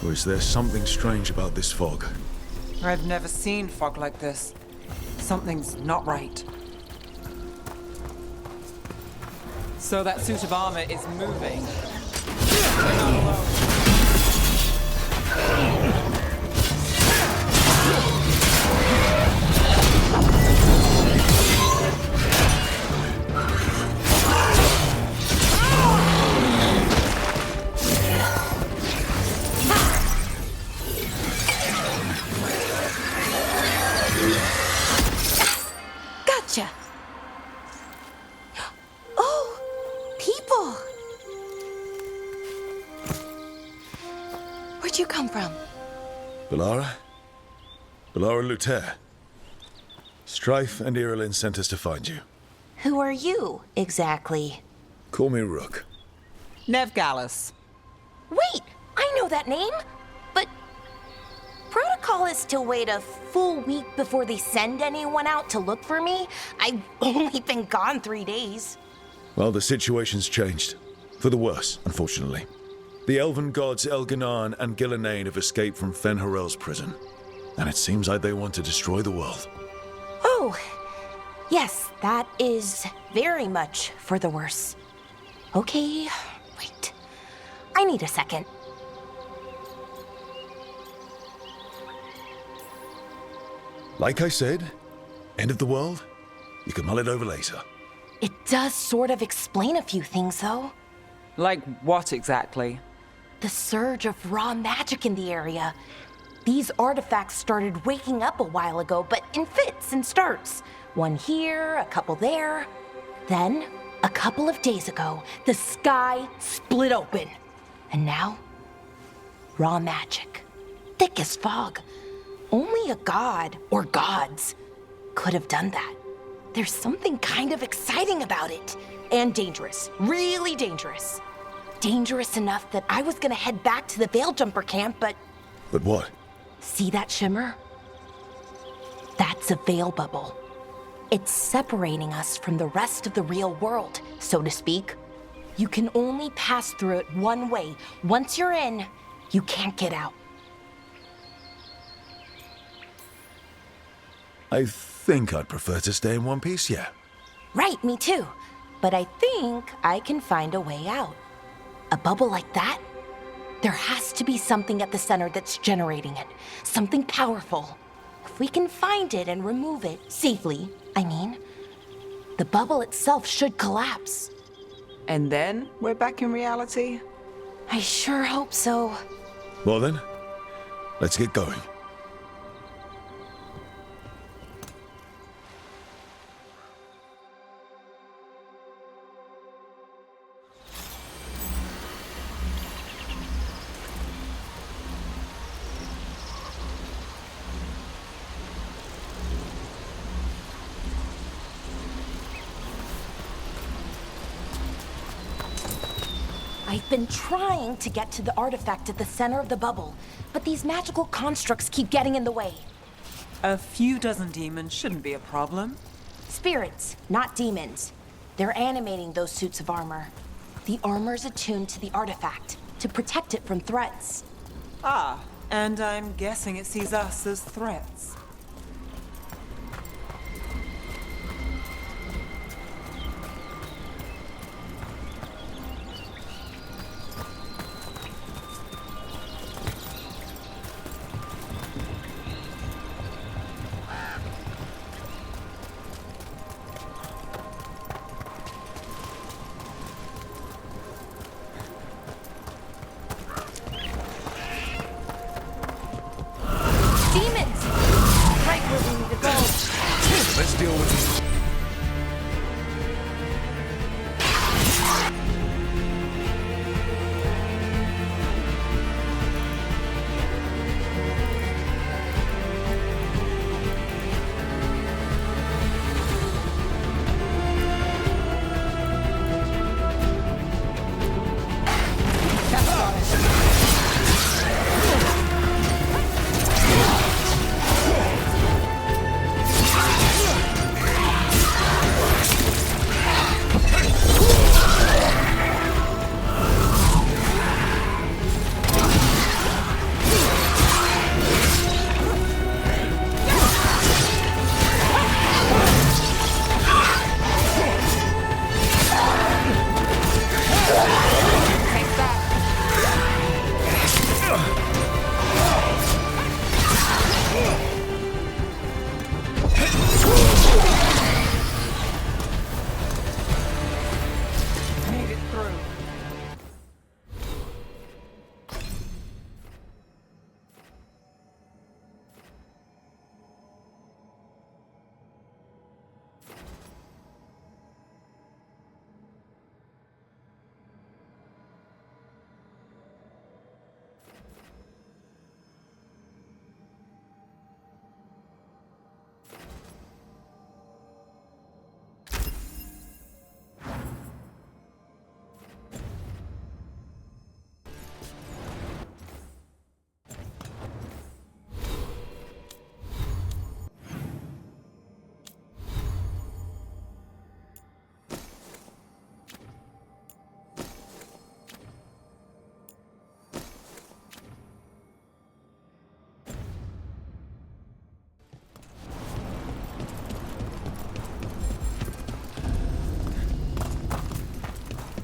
Or is there something strange about this fog? I've never seen fog like this. Something's not right. So that suit of armor is moving. We're not alone. Gotcha. Oh, people. Where'd you come from? Bellara? Bellara Luther. Strife and Irilyn sent us to find you. Who are you, exactly? Call me Rook. Nev Gallus. Wait, I know that name. But protocol is to wait a full week before they send anyone out to look for me. I've only been gone 3 days. Well, the situation's changed. For the worse, unfortunately. The elven gods Elganan and Gillenane have escaped from Fen'Harel's prison. And it seems like they want to destroy the world. Oh, yes, that is very much for the worse. Okay, wait. I need a second. Like I said, end of the world? You can mull it over later. It does sort of explain a few things, though. Like what exactly? The surge of raw magic in the area. These artifacts started waking up a while ago, but in fits and starts. One here, a couple there. Then, a couple of days ago, the sky split open. And now, raw magic. Thick as fog. Only a god, or gods, could have done that. There's something kind of exciting about it. And dangerous. Really dangerous. Dangerous enough that I was gonna head back to the Veil Jumper camp, but... But what? See that shimmer? That's a veil bubble. It's separating us from the rest of the real world, so to speak. You can only pass through it one way. Once you're in, you can't get out. I think I'd prefer to stay in one piece, yeah. Right, me too. But I think I can find a way out. A bubble like that? There has to be something at the center that's generating it. Something powerful. If we can find it and remove it, safely, I mean, the bubble itself should collapse. And then we're back in reality? I sure hope so. Well then, let's get going. I've been trying to get to the artifact at the center of the bubble, but these magical constructs keep getting in the way. A few dozen demons shouldn't be a problem. Spirits, not demons. They're animating those suits of armor. The armor's attuned to the artifact, to protect it from threats. Ah, and I'm guessing it sees us as threats. Demons!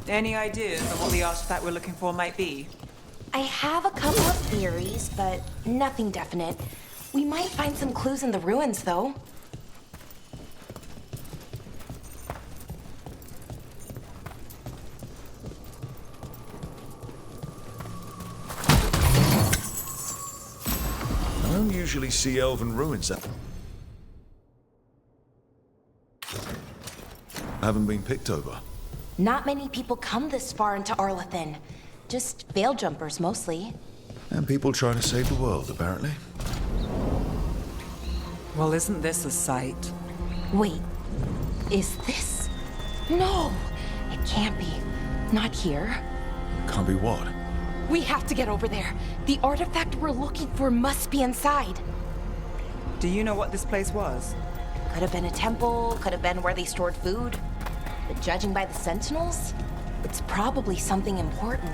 Any ideas of what the artifact we're looking for might be? I have a couple of theories, but nothing definite. We might find some clues in the ruins, though. I don't usually see elven ruins that haven't been picked over. Not many people come this far into Arlathan. Just veil jumpers, mostly. And people trying to save the world, apparently. Well, isn't this a sight? Wait, is this? No, it can't be. Not here. Can't be what? We have to get over there. The artifact we're looking for must be inside. Do you know what this place was? Could have been a temple, could have been where they stored food. But judging by the sentinels, it's probably something important.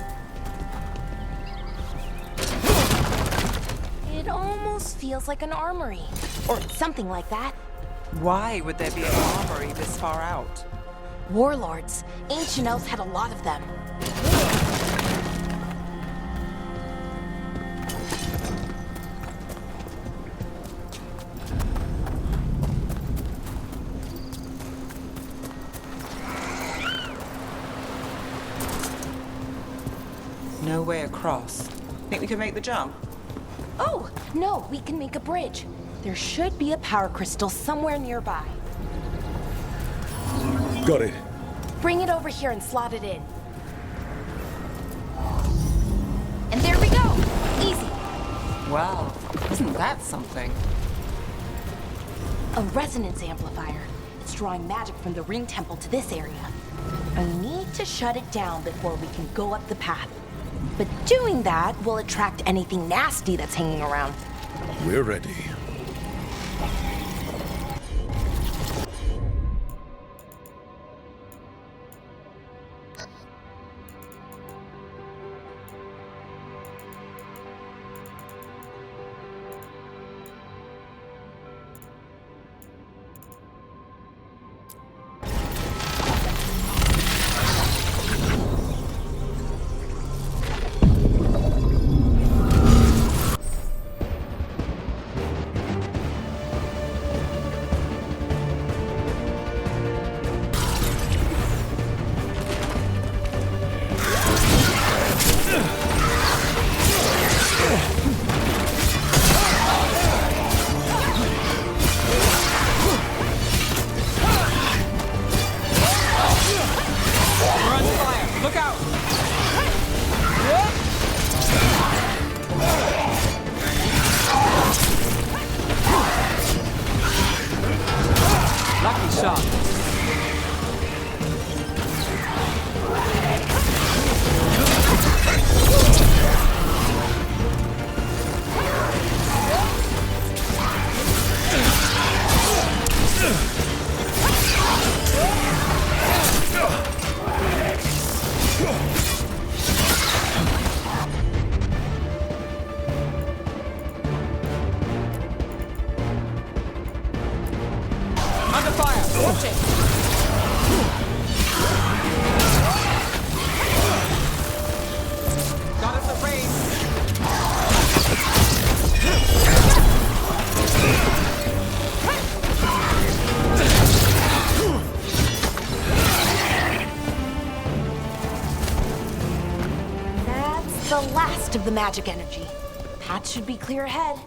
It almost feels like an armory, or something like that. Why would there be an armory this far out? Warlords. Ancient elves had a lot of them. No way across. Think we can make the jump? Oh, no, we can make a bridge. There should be a power crystal somewhere nearby. Got it. Bring it over here and slot it in. And there we go! Easy. Wow, isn't that something? A resonance amplifier. It's drawing magic from the ring temple to this area. I need to shut it down before we can go up the path. But doing that will attract anything nasty that's hanging around. We're ready. The last of the magic energy. Path should be clear ahead.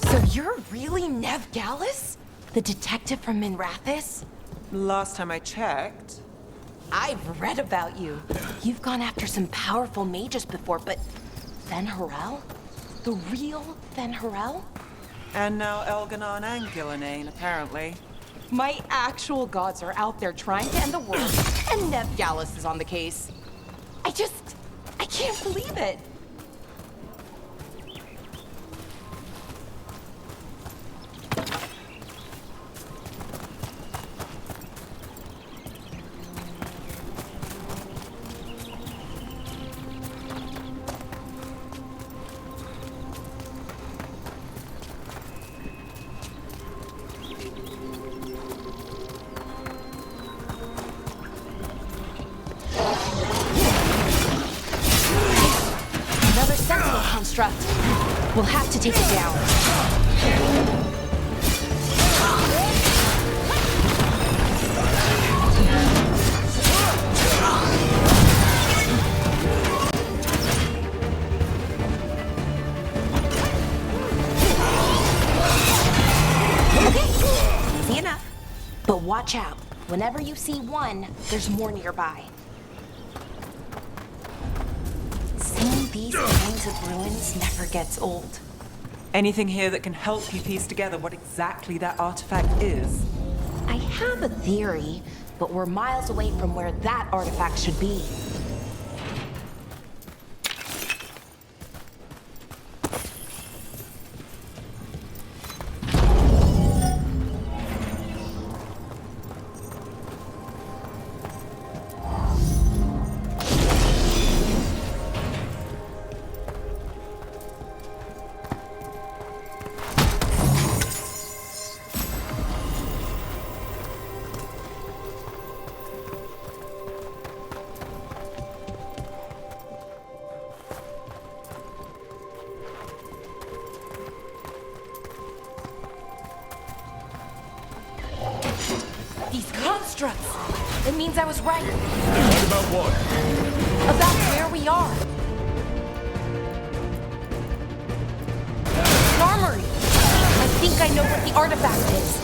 So you're really Nev Gallus? The detective from Minrathis? Last time I checked. I've read about you. You've gone after some powerful mages before, but Fen Harel? The real Fen Harel? And now Elganon and Gillenane, apparently. My actual gods are out there trying to end the world, and Nev Gallus is on the case. I can't believe it. We'll have to take it down. Easy enough. But watch out. Whenever you see one, there's more nearby. Seeing these kinds of ruins never gets old. Anything here that can help you piece together what exactly that artifact is? I have a theory, but we're miles away from where that artifact should be. These constructs! It means I was right. About what? About where we are. An armory. I think I know what the artifact is.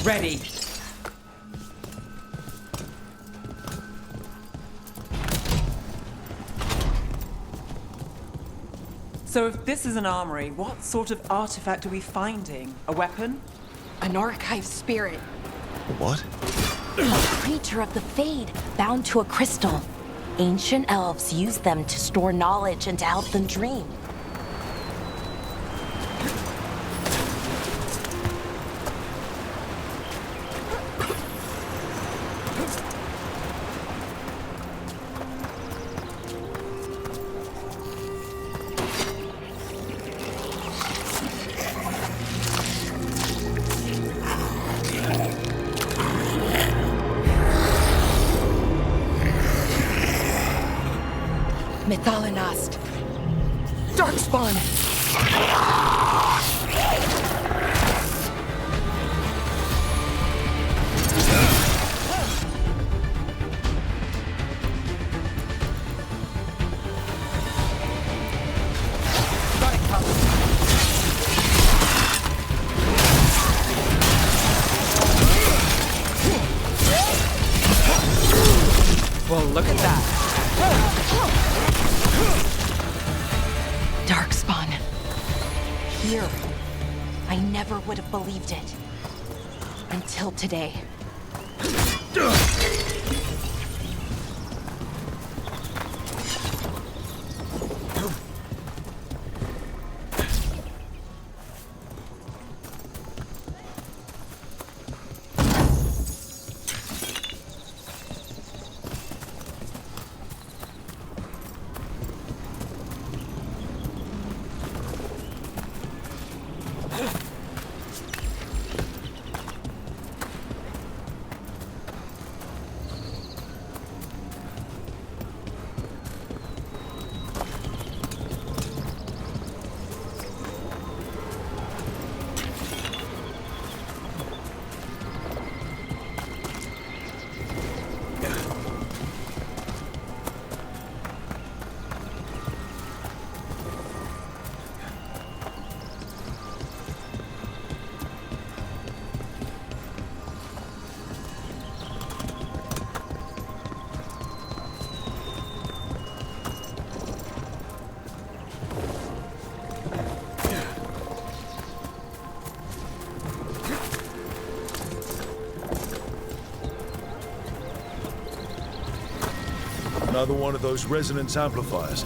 Ready. So if this is an armory, what sort of artifact are we finding? A weapon? An archive spirit. What? A creature of the Fade, bound to a crystal. Ancient elves used them to store knowledge and to help them dream. Methalinast. Darkspawn. Well, look at that. Darkspawn. Here. I never would have believed it. Until today. another one of those resonance amplifiers.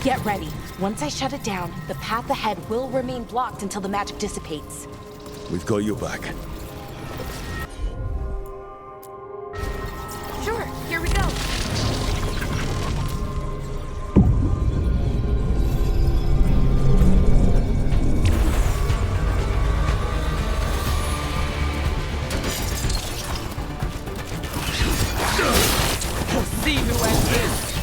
Get ready. Once I shut it down, the path ahead will remain blocked until the magic dissipates. We've got your back. Sure, here we go. See who ends this.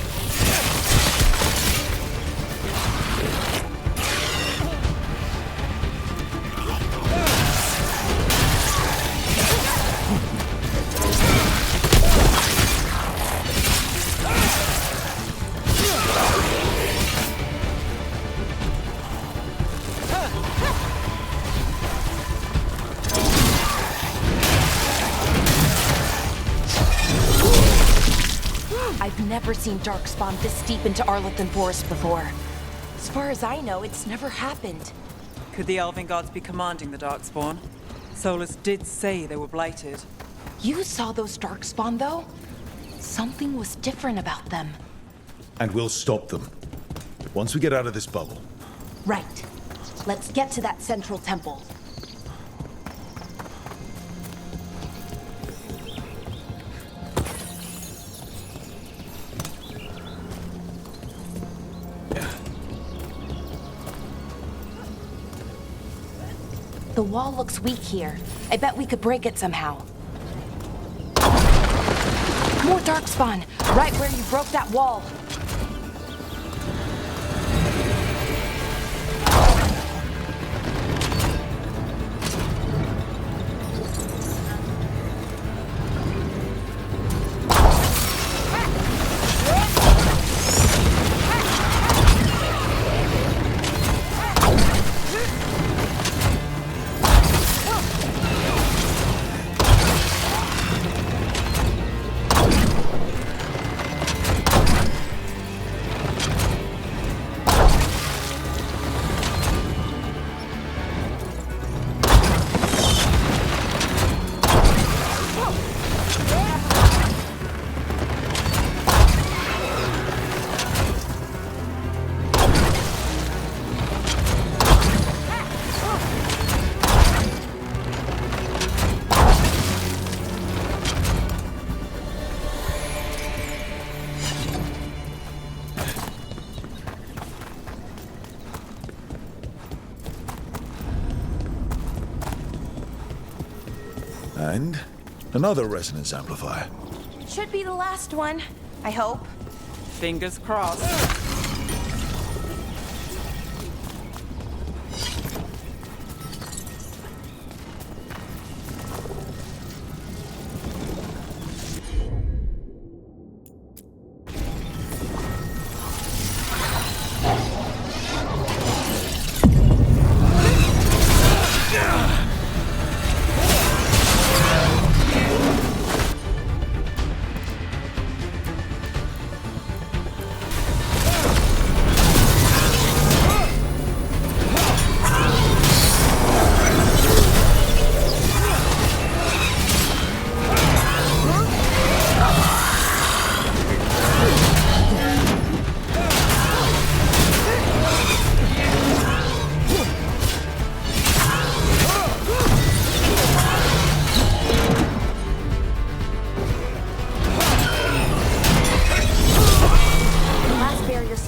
I've never seen Darkspawn this deep into Arlethan Forest before. As far as I know, it's never happened. Could the Elven Gods be commanding the Darkspawn? Solus did say they were blighted. You saw those Darkspawn, though? Something was different about them. And we'll stop them. Once we get out of this bubble. Right. Let's get to that central temple. The wall looks weak here. I bet we could break it somehow. More Darkspawn! Right where you broke that wall! And another resonance amplifier. Should be the last one, I hope. Fingers crossed.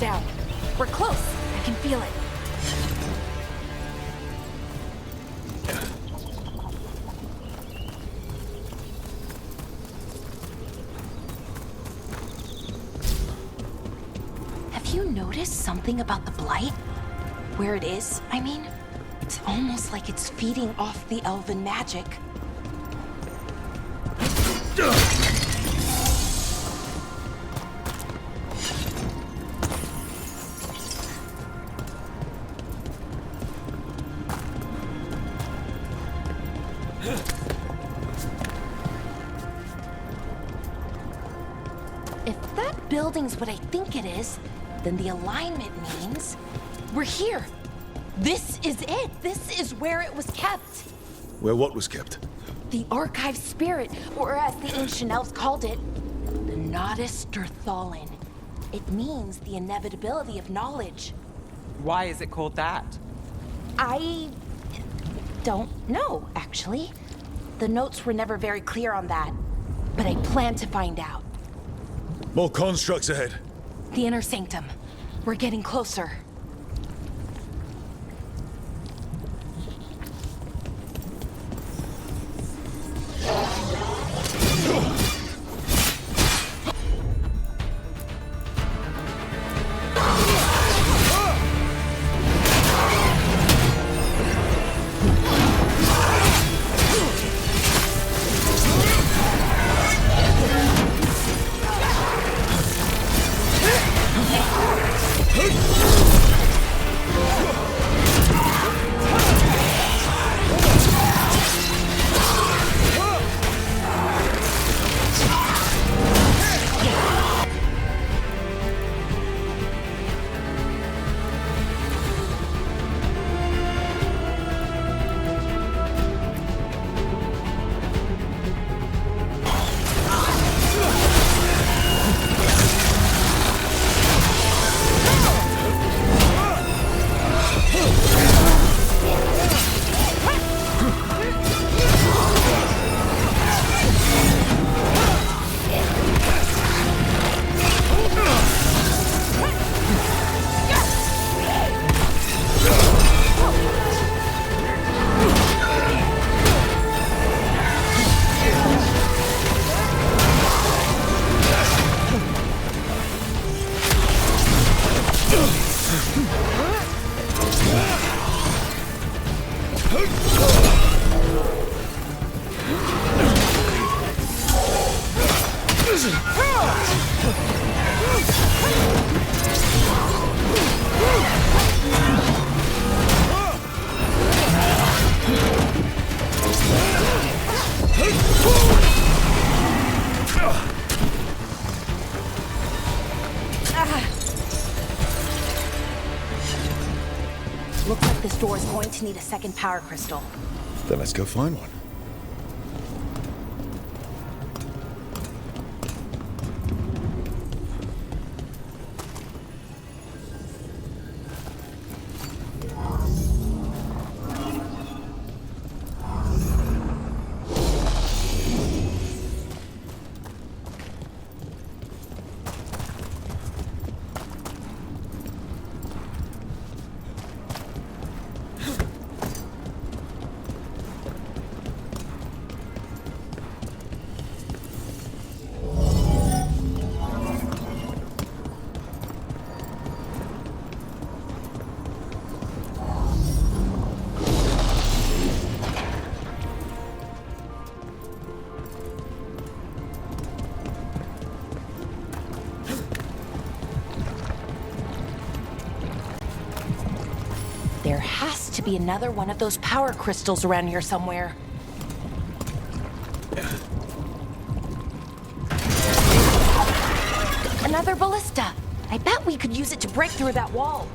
Down. We're close. I can feel it. Have you noticed something about the Blight? Where it is, I mean? It's almost like it's feeding off the elven magic. If that building's what I think it is, then the alignment means we're here. This is it. This is where it was kept. Where what was kept? The archive spirit, or as the ancient elves called it, the Nodus Sturthalin. It means the inevitability of knowledge. Why is it called that? I don't know, actually. The notes were never very clear on that, but I plan to find out. More constructs ahead. The inner sanctum. We're getting closer. Looks like this door is going to need a second power crystal. Then let's go find one. There has to be another one of those power crystals around here somewhere. Another ballista. I bet we could use it to break through that wall.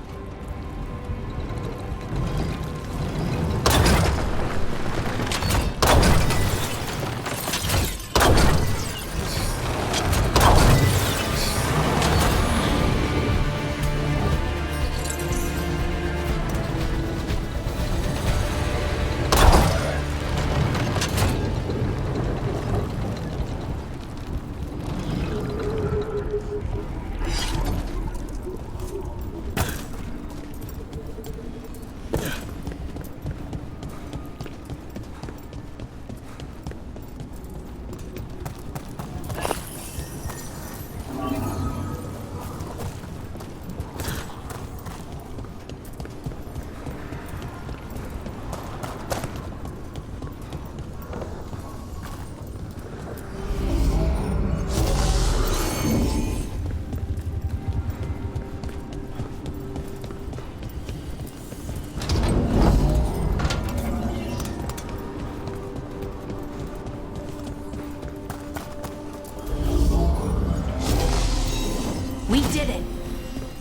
We did it.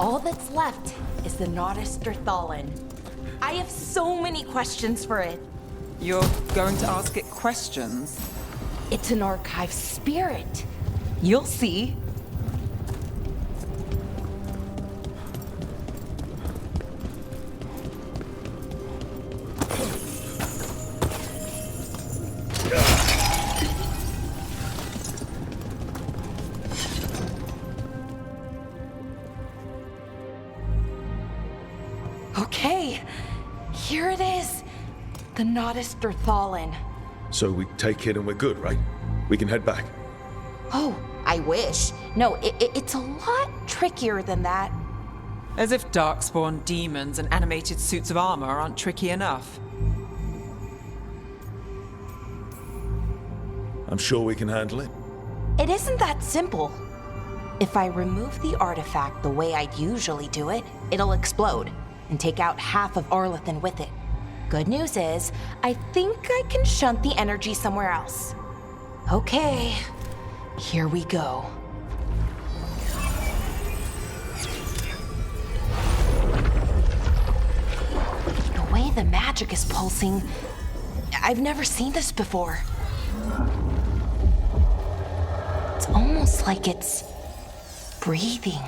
All that's left is the Nodus Sturthalin. I have so many questions for it. You're going to ask it questions? It's an archive spirit. You'll see. here it is. The Nodus Derthalin. So we take it and we're good, right? We can head back. Oh, I wish. No, it's a lot trickier than that. As if darkspawn demons and animated suits of armor aren't tricky enough. I'm sure we can handle it. It isn't that simple. If I remove the artifact the way I'd usually do it, it'll explode and take out half of Arlathan with it. Good news is, I think I can shunt the energy somewhere else. Okay, here we go. The way the magic is pulsing, I've never seen this before. It's almost like it's breathing.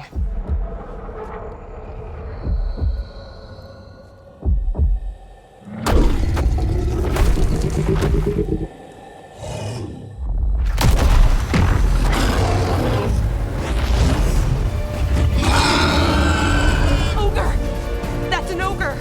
Ogre! That's an ogre!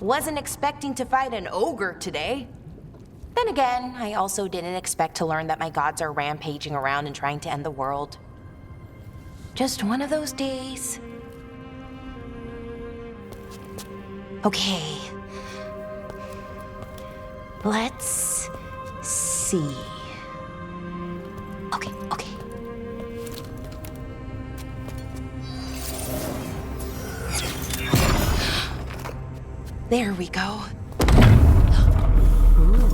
Wasn't expecting to fight an ogre today. Then again, I also didn't expect to learn that my gods are rampaging around and trying to end the world. Just one of those days. Okay. Let's see. Okay. There we go. Ooh.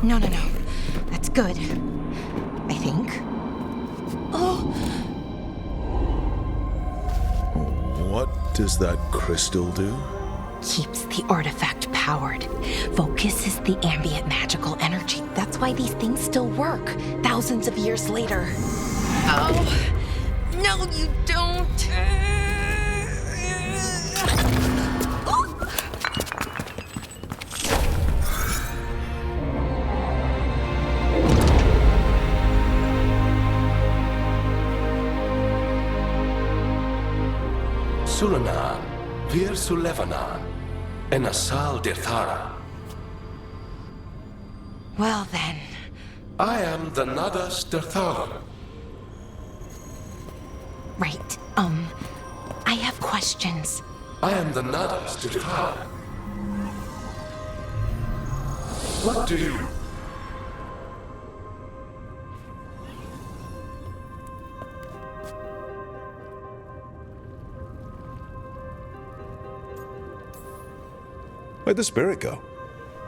No. That's good. I think. Oh! What does that crystal do? Keeps the artifact powered. Focuses the ambient magical energy. That's why these things still work, thousands of years later. Oh! No, you don't! Sulanan, Vir Sulevanan, and Asal Dirthara. Well then. I am the Nadas Dirthalan. Right, I have questions. I am the Nadas Dirthalan. What do you... Where'd the spirit go?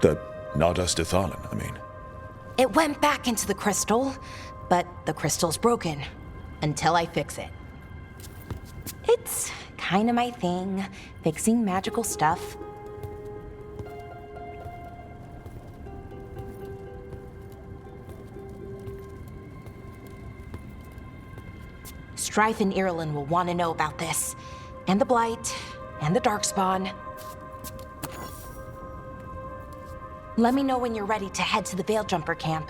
The Nadas Dirthalan, I mean. It went back into the crystal, but the crystal's broken. Until I fix it. It's kind of my thing, fixing magical stuff. Strife and Irulan will want to know about this. And the Blight, and the Darkspawn. Let me know when you're ready to head to the Veilgjumper camp.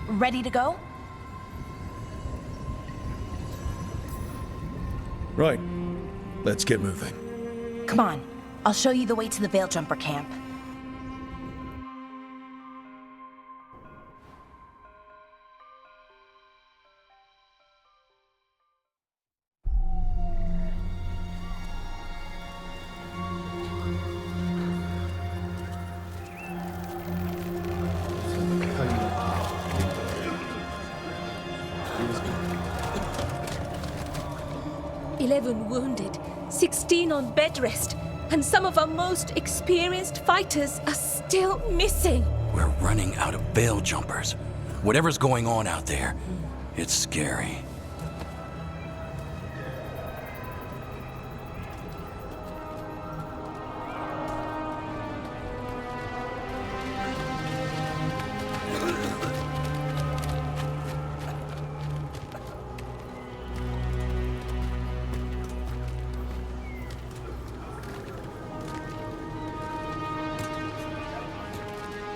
Ready to go? Right. Let's get moving. Come on. I'll show you the way to the Veilgjumper camp. Wounded, 16 on bed rest, and some of our most experienced fighters are still missing. We're running out of Veiljumpers. Whatever's going on out there, it's scary.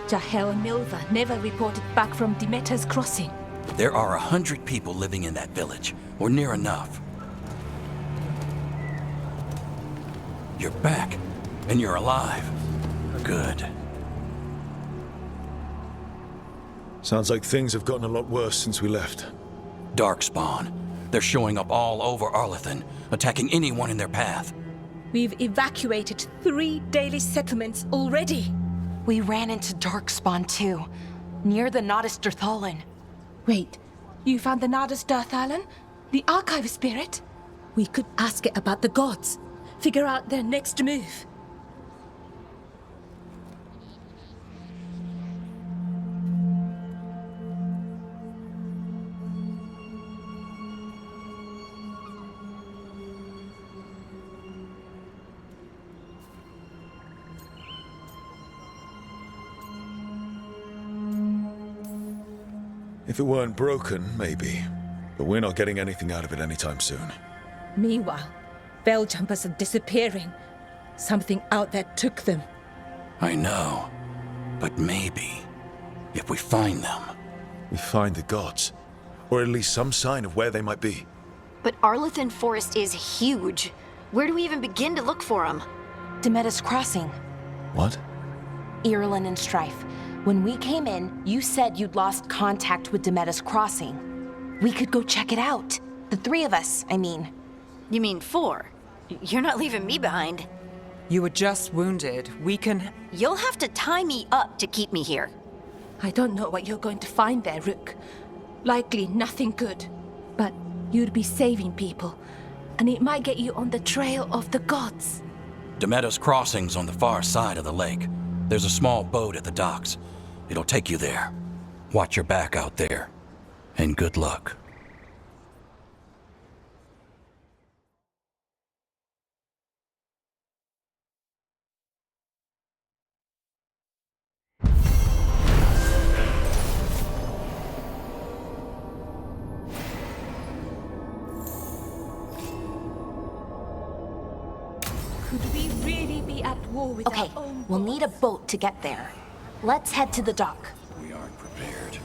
Jahel and Milva never reported back from Demeter's crossing. There are 100 people living in that village, or near enough. You're back, and you're alive. Good. Sounds like things have gotten a lot worse since we left. Darkspawn. They're showing up all over Arlathan, attacking anyone in their path. We've evacuated 3 daily settlements already. We ran into Darkspawn too, near the Nodus Dirthalan. Wait, you found the Nodus Dirthalan? The Archive Spirit? We could ask it about the gods. Figure out their next move. If it weren't broken, maybe. But we're not getting anything out of it anytime soon. Meanwhile, Veil Jumpers are disappearing. Something out there took them. I know. But maybe, if we find them... We find the gods. Or at least some sign of where they might be. But Arlethan Forest is huge. Where do we even begin to look for them? Demeda's Crossing. What? Irulan and Strife. When we came in, you said you'd lost contact with Demeda's Crossing. We could go check it out. The three of us, I mean. You mean 4? You're not leaving me behind. You were just wounded. We can... You'll have to tie me up to keep me here. I don't know what you're going to find there, Rook. Likely nothing good. But you'd be saving people, and it might get you on the trail of the gods. Demeda's Crossing's on the far side of the lake. There's a small boat at the docks. It'll take you there. Watch your back out there. And good luck. Could we really be at war with Okay, our own we'll need a boat to get there. Let's head to the dock. We aren't prepared.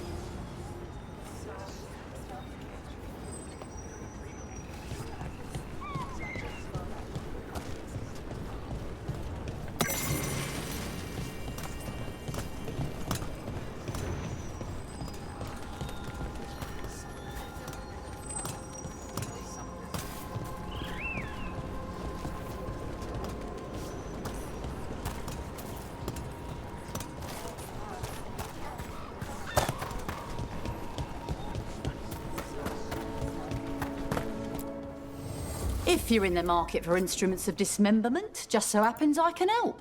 If you're in the market for instruments of dismemberment, just so happens I can help.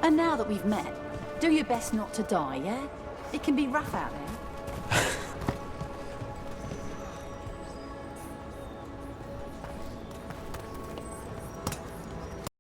And now that we've met, do your best not to die, yeah? It can be rough out there.